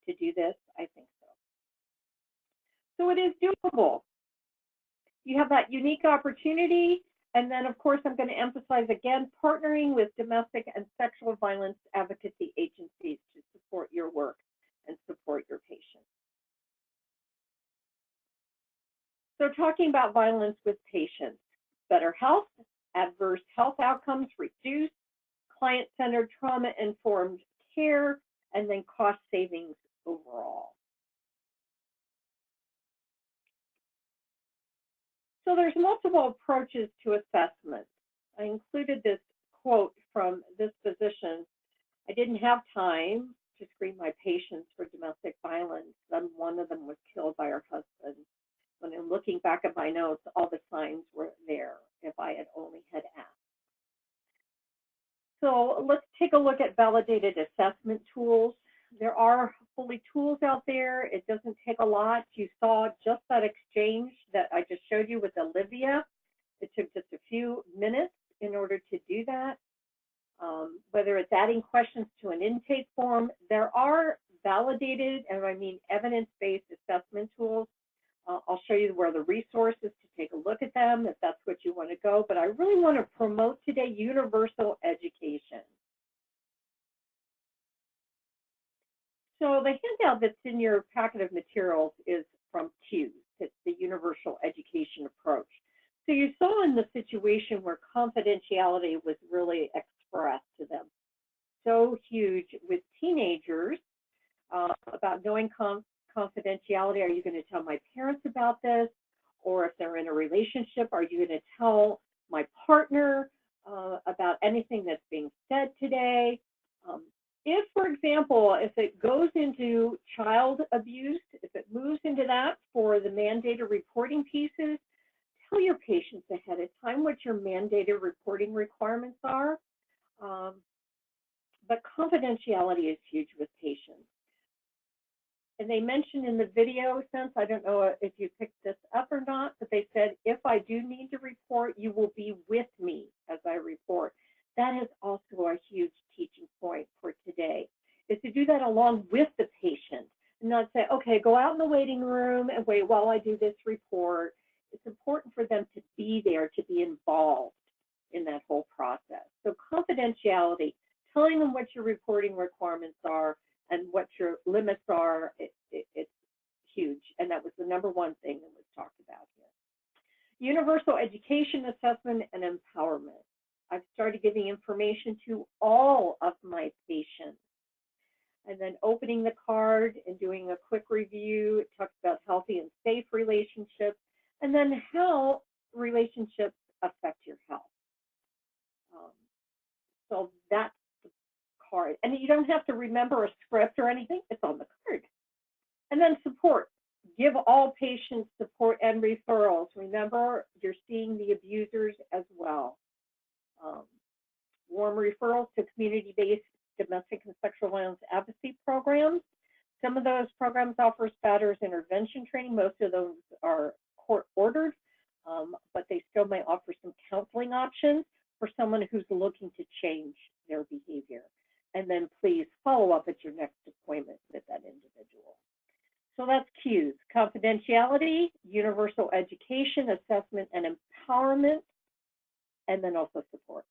to do this? I think so. So it is doable. You have that unique opportunity. And then, of course, I'm going to emphasize again, partnering with domestic and sexual violence advocacy agencies to support your work and support your patients. So talking about violence with patients, better health, adverse health outcomes reduced, client-centered trauma-informed care, and then cost savings overall. So there's multiple approaches to assessment. I included this quote from this physician. I didn't have time to screen my patients for domestic violence. Then one of them was killed by her husband. When I'm looking back at my notes, all the signs were there if I had only had asked. So let's take a look at validated assessment tools. There are fully tools out there. It doesn't take a lot. You saw just that exchange that I just showed you with Olivia. It took just a few minutes in order to do that. Whether it's adding questions to an intake form, there are validated, and I mean evidence-based assessment tools. I'll show you where the resources to take a look at them if that's what you want to go. But I really want to promote today universal education. So the handout that's in your packet of materials is from CUES. It's the universal education approach. So you saw in the situation where confidentiality was really expressed to them. So huge with teenagers about knowing confidentiality. Are you going to tell my parents about this? Or if they're in a relationship, are you going to tell my partner about anything that's being said today? If, for example, if it goes into child abuse, if it moves into that for the mandated reporting pieces, tell your patients ahead of time what your mandated reporting requirements are. But confidentiality is huge with patients. And they mentioned in the video sense, I don't know if you picked this up or not, but they said, if I do need to report, you will be with me as I report. That is also a huge teaching point for today, is to do that along with the patient and not say, okay, go out in the waiting room and wait while I do this report. It's important for them to be there, to be involved in that whole process. So confidentiality, telling them what your reporting requirements are and what your limits are, it's huge. And that was the number one thing that was talked about here. Universal education, assessment, and empowerment. I've started giving information to all of my patients. And then opening the card and doing a quick review. It talks about healthy and safe relationships, and then how relationships affect your health. So that's the card. And you don't have to remember a script or anything. It's on the card. And then support. Give all patients support and referrals. Remember, you're seeing the abusers as well. Warm referrals to community-based domestic and sexual violence advocacy programs. Some of those programs offer spousers intervention training. Most of those are court-ordered, but they still may offer some counseling options for someone who's looking to change their behavior. And then please follow up at your next appointment with that individual. So that's cues: confidentiality, universal education, assessment and empowerment, and then also support.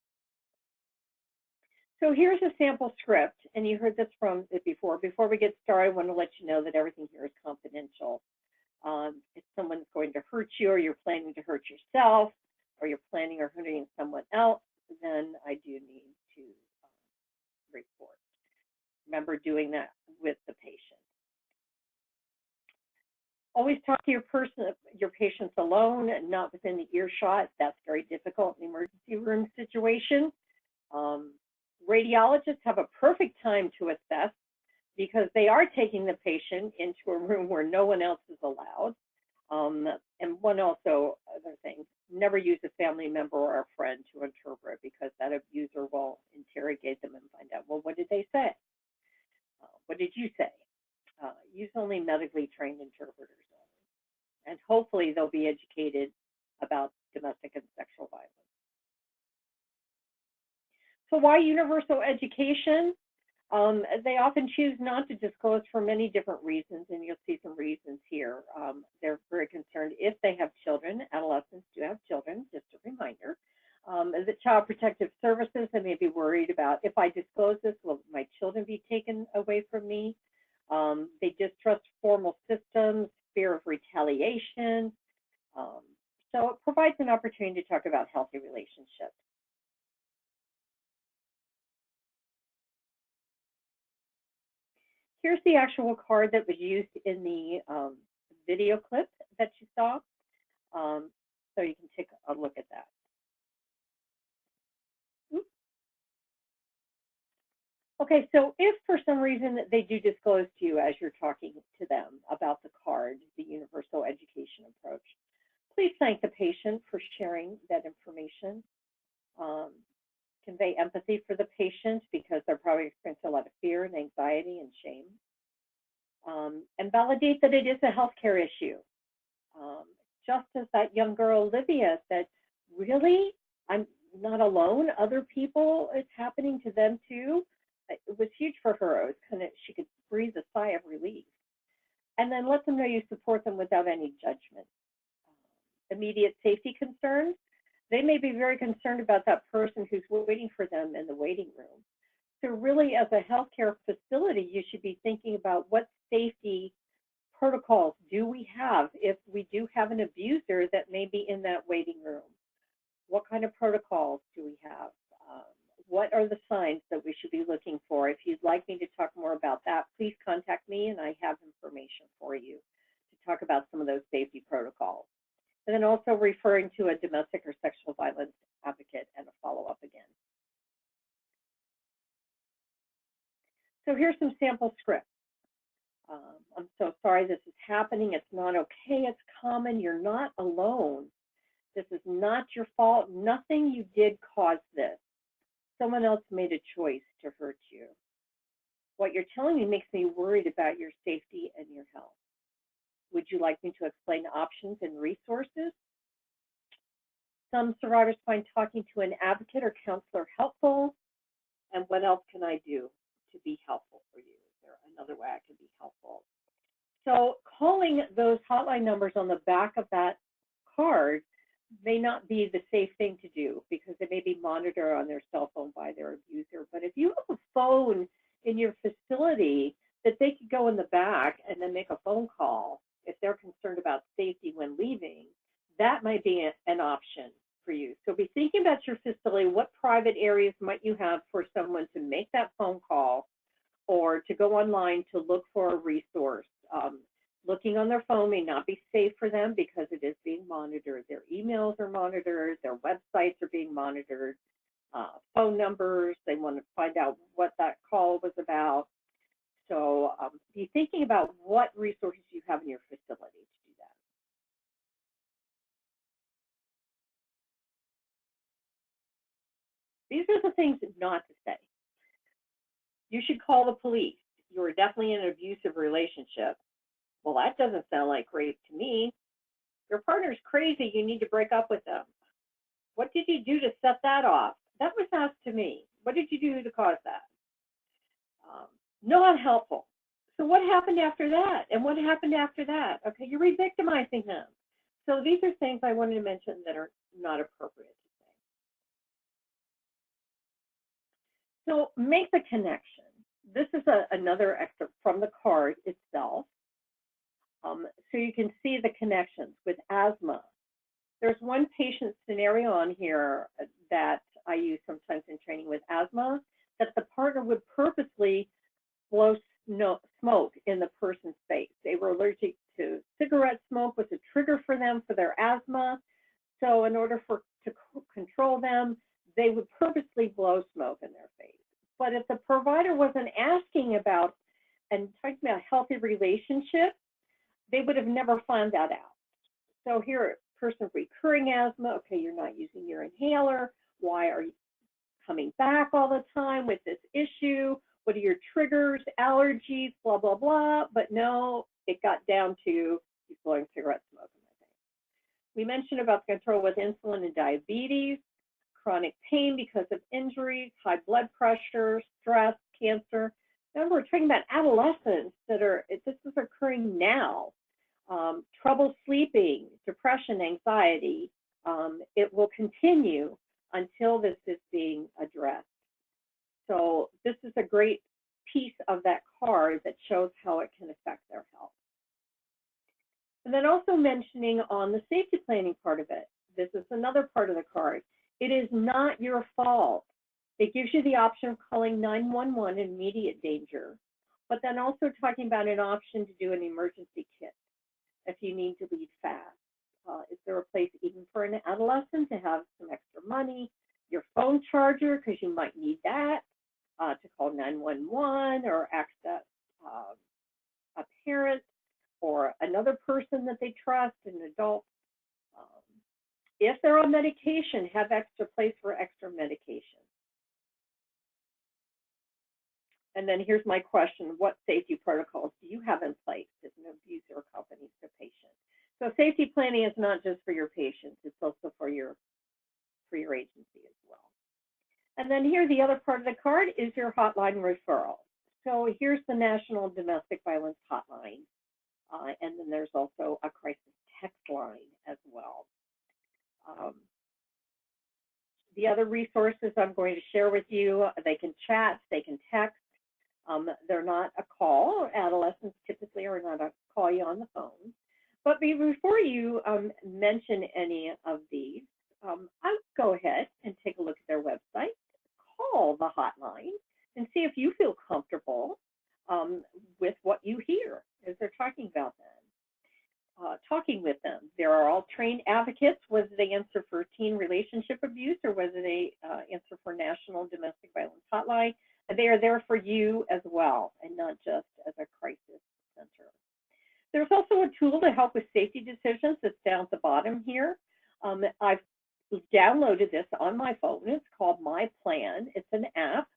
So here's a sample script, and you heard this from it before. Before we get started, I want to let you know that everything here is confidential. If someone's going to hurt you, or you're planning to hurt yourself, or you're planning or hurting someone else, then I do need to report. Remember doing that with the patient. Always talk to your patients alone, not within the earshot. That's very difficult in the emergency room situation. Radiologists have a perfect time to assess because they are taking the patient into a room where no one else is allowed. And one also other thing, never use a family member or a friend to interpret, because that abuser will interrogate them and find out, well, what did they say? What did you say? Use only medically trained interpreters. And hopefully they'll be educated about domestic and sexual violence. So why universal education? They often choose not to disclose for many different reasons, and you'll see some reasons here. They're very concerned if they have children. Adolescents do have children, just a reminder. The Child Protective Services, they may be worried about, if I disclose this, will my children be taken away from me? They distrust formal systems, fear of retaliation. So it provides an opportunity to talk about healthy relationships. Here's the actual card that was used in the video clip that you saw. So you can take a look at that. Oops. Okay, so if for some reason they do disclose to you as you're talking to them about the card, the universal education approach, please thank the patient for sharing that information. Convey empathy for the patient, because they're probably experiencing a lot of fear and anxiety and shame. And validate that it is a healthcare issue. Just as that young girl, Olivia, said, really? I'm not alone. Other people, it's happening to them too. It was huge for her. It was kind of, she could breathe a sigh of relief. And then let them know you support them without any judgment. Immediate safety concerns. They may be very concerned about that person who's waiting for them in the waiting room. So really, as a healthcare facility, you should be thinking about what safety protocols do we have if we do have an abuser that may be in that waiting room. What kind of protocols do we have? What are the signs that we should be looking for? If you'd like me to talk more about that, please contact me, and I have information for you to talk about some of those safety protocols. And then also referring to a domestic or sexual violence advocate and a follow-up again. So here's some sample scripts. I'm so sorry this is happening. It's not okay. It's common. You're not alone. This is not your fault. Nothing you did caused this. Someone else made a choice to hurt you. What you're telling me makes me worried about your safety and your health. Would you like me to explain options and resources? Some survivors find talking to an advocate or counselor helpful. And what else can I do to be helpful for you? Is there another way I can be helpful? So calling those hotline numbers on the back of that card may not be the safe thing to do, because it may be monitored on their cell phone by their abuser. But if you have a phone in your facility that they could go in the back and then make a phone call if they're concerned about safety when leaving, that might be an option for you. So be thinking about your facility. What private areas might you have for someone to make that phone call or to go online to look for a resource. Looking on their phone may not be safe for them because it is being monitored. Their emails are monitored, their websites are being monitored, phone numbers, they want to find out what that call was about. So be thinking about what resources you have in your facility to do that. These are the things not to say. You should call the police. You're definitely in an abusive relationship. Well, that doesn't sound like rape to me. Your partner's crazy. You need to break up with them. What did you do to set that off? That was asked to me. What did you do to cause that? Not helpful. So what happened after that? And what happened after that? Okay, you're re-victimizing them. So these are things I wanted to mention that are not appropriate to say. So make the connection. This is another excerpt from the card itself. So you can see the connections with asthma. There's one patient scenario on here that I use sometimes in training with asthma, that the partner would purposely blow smoke in the person's face. They were allergic to cigarette smoke, was a trigger for them for their asthma. So in order to control them, they would purposely blow smoke in their face. But if the provider wasn't asking about and talking about healthy relationships, they would have never found that out. So here, a person with recurring asthma, okay, you're not using your inhaler. Why are you coming back all the time with this issue? What are your triggers, allergies, blah, blah, blah. But no, it got down to he's blowing cigarette smoke in my face. We mentioned about the control with insulin and diabetes, chronic pain because of injuries, high blood pressure, stress, cancer. Remember, we're talking about adolescents this is occurring now. Trouble sleeping, depression, anxiety. It will continue until this is being addressed. So this is a great piece of that card that shows how it can affect their health. And then also mentioning on the safety planning part of it, this is another part of the card. It is not your fault. It gives you the option of calling 911 in immediate danger, but then also talking about an option to do an emergency kit if you need to leave fast. Is there a place even for an adolescent to have some extra money, your phone charger, because you might need that, to call 911 or access a parent or another person that they trust, an adult. If they're on medication, have extra place for extra medication. And then here's my question, what safety protocols do you have in place as an abuser accompanies the patient? So safety planning is not just for your patients, it's also for your agency as well. And then here, the other part of the card is your hotline referral. So here's the National Domestic Violence Hotline. And then there's also a crisis text line as well. The other resources I'm going to share with you, they can chat, they can text. They're not a call. Adolescents typically are not a call you on the phone. But before you mention any of these, I'll go ahead and take a look at their website, call the hotline, and see if you feel comfortable with what you hear as they're talking about them. Talking with them. There are all trained advocates, whether they answer for teen relationship abuse or whether they answer for National Domestic Violence Hotline. They are there for you as well, and not just as a crisis center. There's also a tool to help with safety decisions that's down at the bottom here. I've downloaded this on my phone. It's called My Plan. It's an app,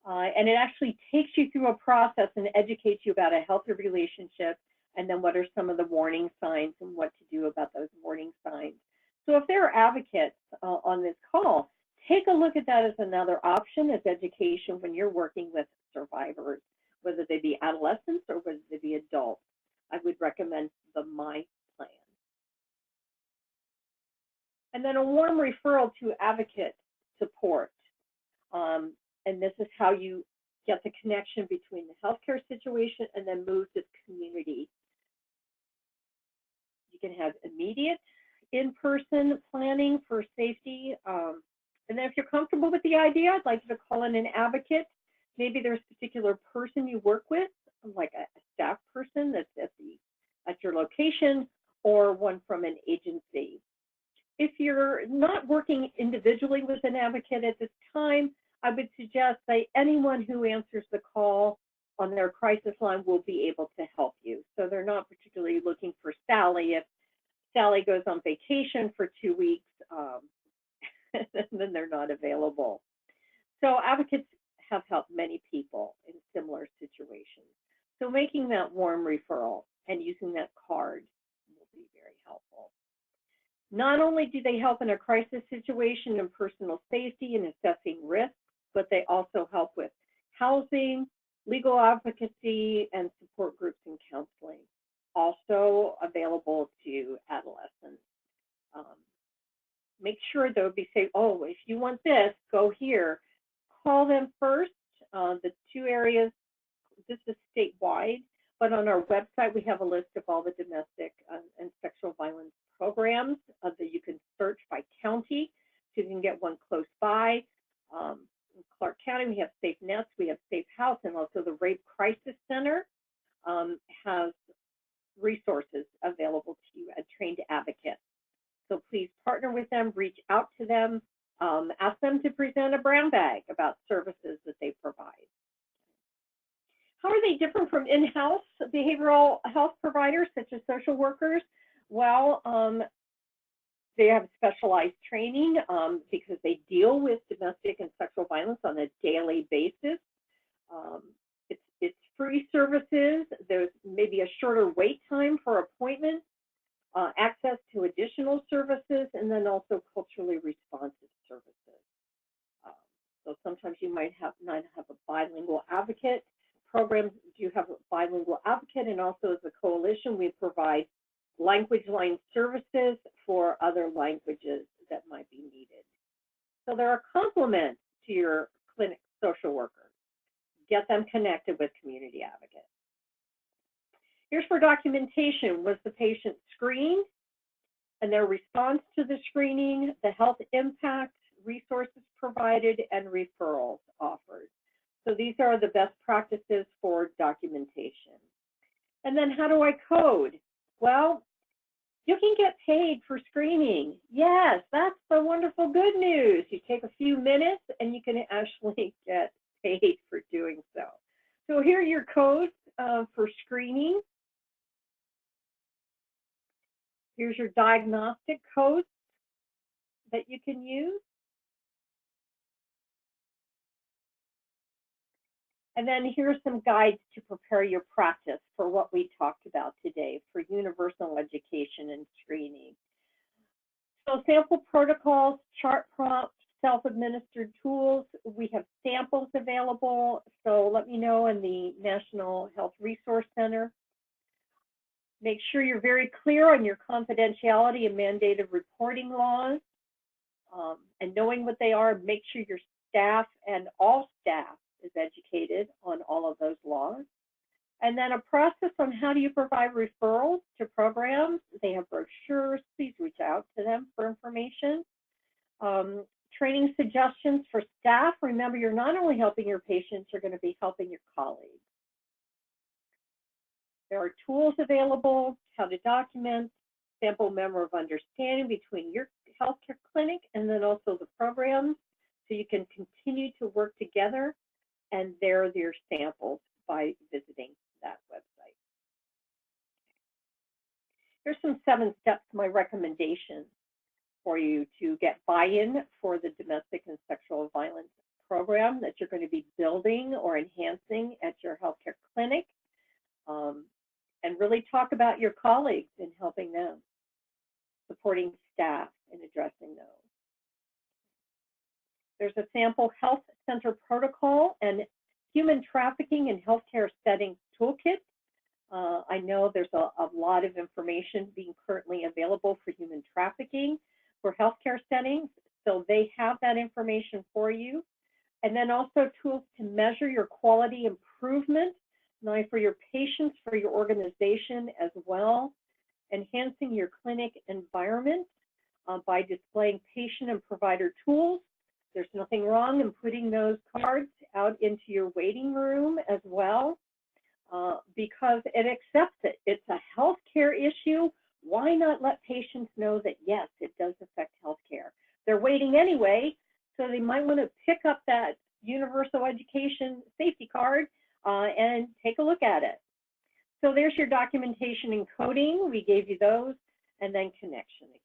and it actually takes you through a process and educates you about a healthy relationship, and then what are some of the warning signs and what to do about those warning signs. So if there are advocates on this call, take a look at that as another option as education when you're working with survivors, whether they be adolescents or whether they be adults. I would recommend the My Plan. And then a warm referral to advocate support. And this is how you get the connection between the healthcare situation and then move to the community. You can have immediate in-person planning for safety. And then if you're comfortable with the idea, I'd like you to call in an advocate Maybe there's a particular person you work with, like a staff person that's at your location, or one from an agency. If you're not working individually with an advocate at this time, I would suggest that anyone who answers the call on their crisis line will be able to help you. So they're not particularly looking for Sally. If Sally goes on vacation for 2 weeks, then they're not available. So advocates have helped many people in similar situations. So making that warm referral and using that card will be very helpful. Not only do they help in a crisis situation and personal safety and assessing risks, but they also help with housing, legal advocacy, and support groups and counseling. Also available to adolescents. Make sure though, be say, oh, if you want this, go here. Call them first. The 2 areas, this is statewide, but on our website we have a list of all the domestic and sexual violence programs that you can search by county, so you can get one close by. In Clark County, we have Safe Nest, we have Safe House, and also the Rape Crisis Center has resources available to you as trained advocates. So please partner with them, reach out to them, ask them to present a brown bag about services that they provide. How are they different from in-house behavioral health providers such as social workers? Well, they have specialized training because they deal with domestic and sexual violence on a daily basis. It's free services. There's maybe a shorter wait time for appointments, access to additional services, and then also culturally responsive services. So sometimes you might not have a bilingual advocate. Programs do have a bilingual advocate, and also as a coalition, we provide language line services for other languages that might be needed. So they're a complement to your clinic social workers. Get them connected with community advocates. Here's for documentation. Was the patient screened? And their response to the screening, the health impact, resources provided, and referrals offered. So these are the best practices for documentation. And then how do I code? Well, you can get paid for screening. Yes, that's the wonderful good news. You take a few minutes and you can actually get paid for doing so. So here are your codes for screening. Here's your diagnostic codes that you can use. And then here's some guides to prepare your practice for what we talked about today for universal education and screening. So sample protocols, chart prompts, self-administered tools. We have samples available. So let me know in the National Health Resource Center. Make sure you're very clear on your confidentiality and mandated reporting laws. And knowing what they are, make sure your staff and all staff is educated on all of those laws. And then a process on how do you provide referrals to programs. They have brochures. Please reach out to them for information. Training suggestions for staff. Remember, you're not only helping your patients, you're going to be helping your colleagues. There are tools available, how to document, sample memo of understanding between your healthcare clinic and then also the programs, so you can continue to work together, and there are your samples by visiting that website. Here's some 7 steps, my recommendations for you to get buy-in for the domestic and sexual violence program that you're going to be building or enhancing at your healthcare clinic. And really talk about your colleagues and helping them, supporting staff in addressing those. There's a sample health center protocol and human trafficking in healthcare settings toolkit. I know there's a lot of information being currently available for human trafficking for healthcare settings, so they have that information for you. And then also tools to measure your quality improvement, not only for your patients, for your organization as well. Enhancing your clinic environment by displaying patient and provider tools There's nothing wrong in putting those cards out into your waiting room as well, because it accepts it. It's a healthcare issue. Why not let patients know that, yes, it does affect healthcare? They're waiting anyway, so they might want to pick up that universal education safety card and take a look at it. So there's your documentation and coding. We gave you those, and then connection again.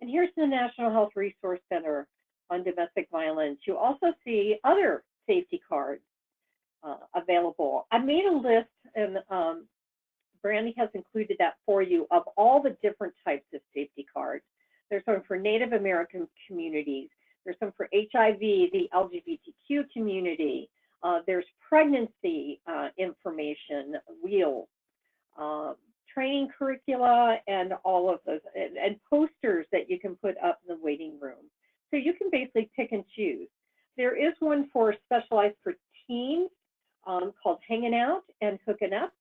And here's the National Health Resource Center on domestic violence. You also see other safety cards available. I made a list, and Brandy has included that for you, of all the different types of safety cards. There's one for Native American communities. There's some for HIV, the LGBTQ community. There's pregnancy information, wheels, training curricula, and all of those, and posters that you can put up in the waiting room. So you can basically pick and choose. There is one for specialized for teens called Hanging Out and Hooking Up.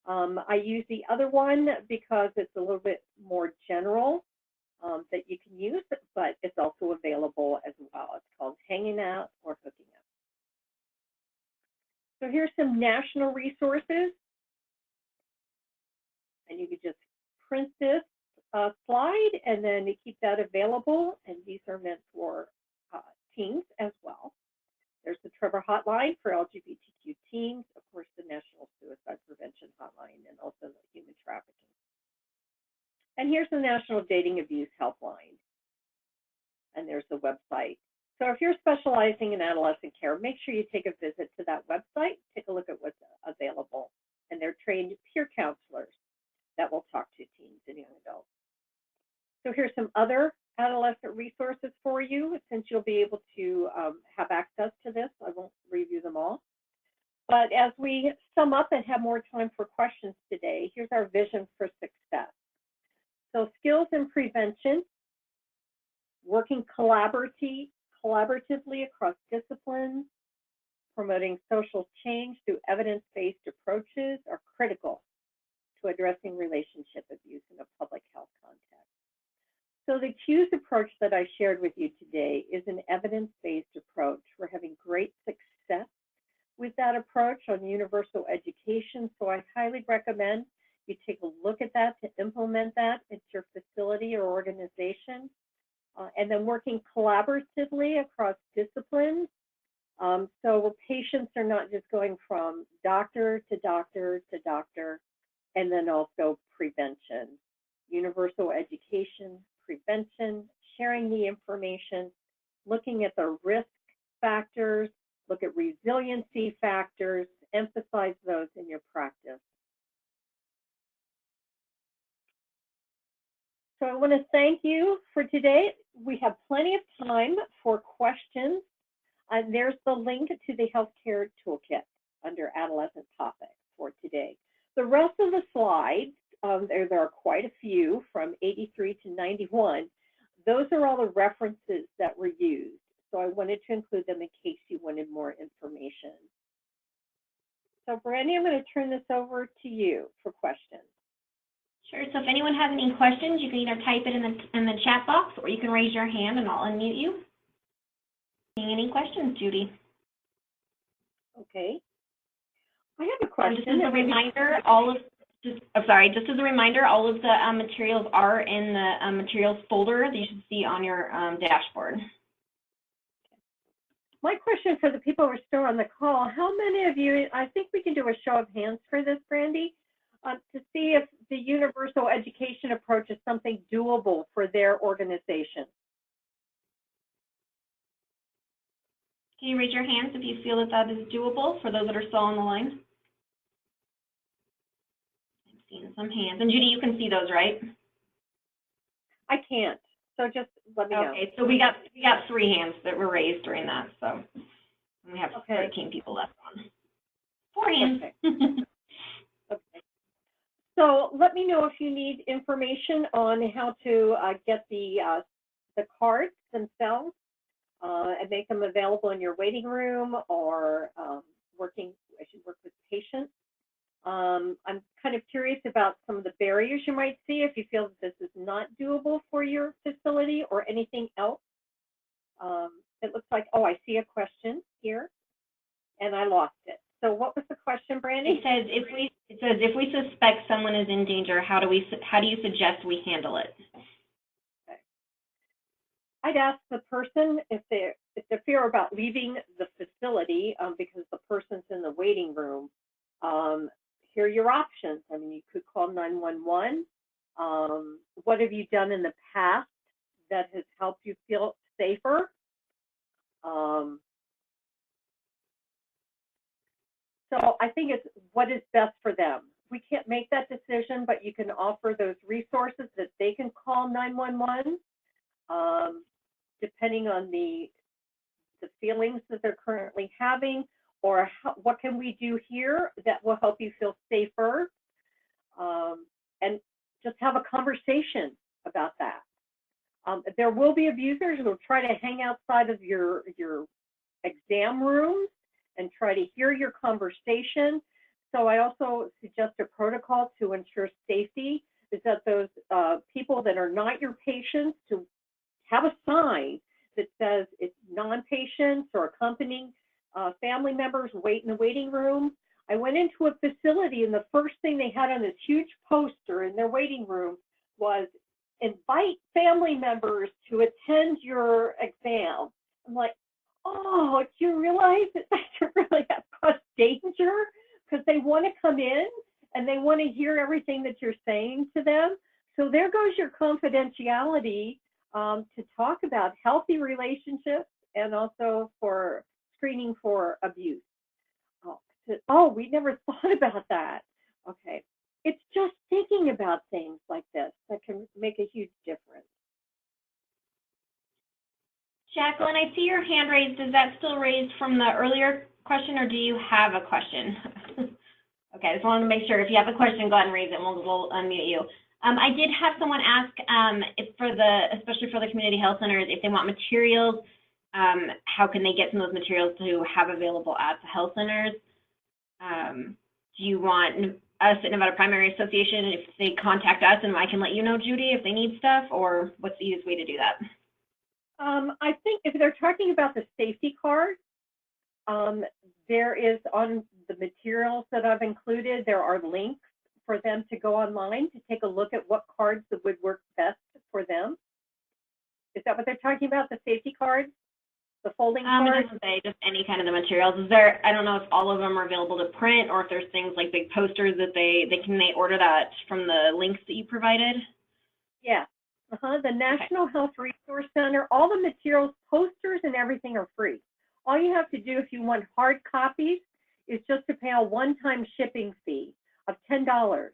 I use the other one because it's a little bit more general that you can use, but it's also available as well. It's called Hanging Out or Hooking Up. So here's some national resources. And you could just print this slide and then you keep that available. And these are meant for teens as well. There's the Trevor Hotline for LGBTQ teens, of course, the National Suicide Prevention Hotline, and also the Human Trafficking. And here's the National Dating Abuse Helpline. And there's the website. So if you're specializing in adolescent care, make sure you take a visit to that website, take a look at what's available. And they're trained peer counselors that will talk to teens and young adults. So here's some other adolescent resources for you, since you'll be able to have access to this. I won't review them all. But as we sum up and have more time for questions today, here's our vision for success. So skills in prevention, working collaboratively across disciplines, promoting social change through evidence-based approaches are critical to addressing relationship abuse in a public health context. So the CUES approach that I shared with you today is an evidence-based approach. We're having great success with that approach on universal education, so I highly recommend you take a look at that to implement that into your facility or organization. And then working collaboratively across disciplines. So patients are not just going from doctor to doctor to doctor, and then also prevention, universal education, prevention, sharing the information, looking at the risk factors, look at resiliency factors, emphasize those in your practice. So I want to thank you for today. We have plenty of time for questions. There's the link to the healthcare toolkit under adolescent topics for today. The rest of the slides, there are quite a few from 83 to 91. Those are all the references that were used. So I wanted to include them in case you wanted more information. So Brandy, I'm going to turn this over to you for questions. Sure. So if anyone has any questions, you can either type it in the chat box, or you can raise your hand and I'll unmute you. Seeing any questions, Judy? Okay. I have a question. Just as a reminder, just as a reminder, all of the materials are in the materials folder that you should see on your dashboard. My question for the people who are still on the call: how many of you? I think we can do a show of hands for this, Brandy. To see if the universal education approach is something doable for their organization. Can you raise your hands if you feel that that is doable for those that are still on the line? I'm seeing some hands. And Judy, you can see those, right? I can't. So just let me know. Okay, so we got 3 hands that were raised during that. So we have 13 people left on. 4 hands. Okay. Okay. So let me know if you need information on how to get the cards themselves and make them available in your waiting room, or work with patients. I'm kind of curious about some of the barriers you might see if you feel that this is not doable for your facility or anything else. It looks like, oh, I see a question here, and I lost it. So what was the question, Brandy? It says if we suspect someone is in danger, how do you suggest we handle it? Okay. I'd ask the person if they fear about leaving the facility because the person's in the waiting room. Here are your options. I mean, you could call 911. What have you done in the past that has helped you feel safer? So I think it's what is best for them. We can't make that decision, but you can offer those resources that they can call 911, depending on the feelings that they're currently having, or what can we do here that will help you feel safer, and just have a conversation about that. There will be abusers who will try to hang outside of your exam rooms and try to hear your conversation. So I also suggest a protocol to ensure safety is that those people that are not your patients to have a sign that says it's non-patients or accompanying family members wait in the waiting room. I went into a facility and the first thing they had on this huge poster in their waiting room was invite family members to attend your exam. I'm like, oh, do you realize that that really has caused danger? Because they want to come in and they want to hear everything that you're saying to them. So there goes your confidentiality to talk about healthy relationships and also for screening for abuse. Oh, we never thought about that. Okay. It's just thinking about things like this that can make a huge difference. Jacqueline, I see your hand raised. Is that still raised from the earlier question, or do you have a question? Okay, I just wanted to make sure if you have a question, go ahead and raise it, and we'll unmute you. I did have someone ask, especially for the community health centers, if they want materials, how can they get some of those materials to have available at the health centers? Do you want us at Nevada Primary Association, if they contact us, and I can let you know, Judy, if they need stuff, or what's the easiest way to do that? I think if they're talking about the safety card, there is on the materials that I've included, there are links for them to go online to take a look at what cards that would work best for them. Is that what they're talking about, the safety cards? The folding cards? It doesn't say, just any kind of the materials. Is there, I don't know if all of them are available to print or if there's things like big posters that they order that from the links that you provided? Yeah. The National Health Resource Center, all the materials, posters and everything are free. All you have to do if you want hard copies is just to pay a one-time shipping fee of $10.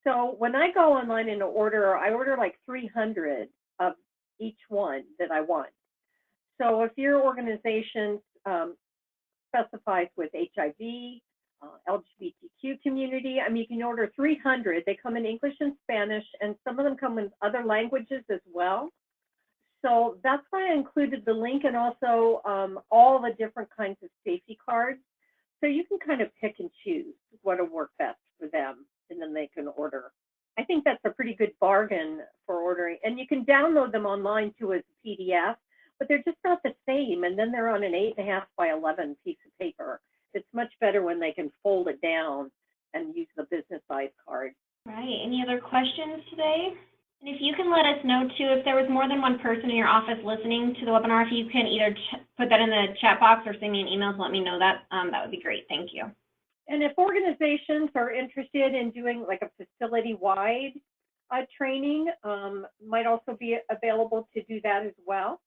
So when I go online and order, I order like 300 of each one that I want. So if your organization specifies with HIV, LGBTQ community, I mean, you can order 300. They come in English and Spanish, and some of them come in other languages as well. So that's why I included the link and also all the different kinds of safety cards. So you can kind of pick and choose what will work best for them, and then they can order. I think that's a pretty good bargain for ordering. And you can download them online too as a PDF, but they're just not the same. And then they're on an 8.5 by 11 piece of paper. It's much better when they can fold it down and use the business size card. Right. Any other questions today? And if you can let us know too, if there was more than one person in your office listening to the webinar, if you can either put that in the chat box or send me an email to let me know that, that would be great. Thank you. And if organizations are interested in doing like a facility-wide training, might also be available to do that as well.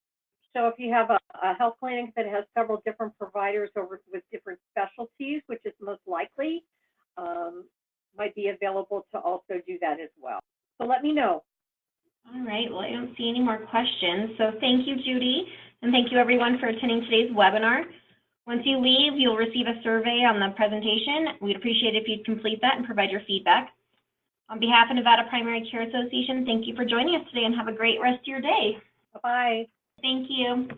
So if you have a health clinic that has several different providers with different specialties, which is most likely, might be available to also do that as well. So let me know. All right, well, I don't see any more questions. So thank you, Judy, and thank you everyone for attending today's webinar. Once you leave, you'll receive a survey on the presentation. We'd appreciate it if you'd complete that and provide your feedback. On behalf of Nevada Primary Care Association, thank you for joining us today and have a great rest of your day. Bye-bye. Thank you.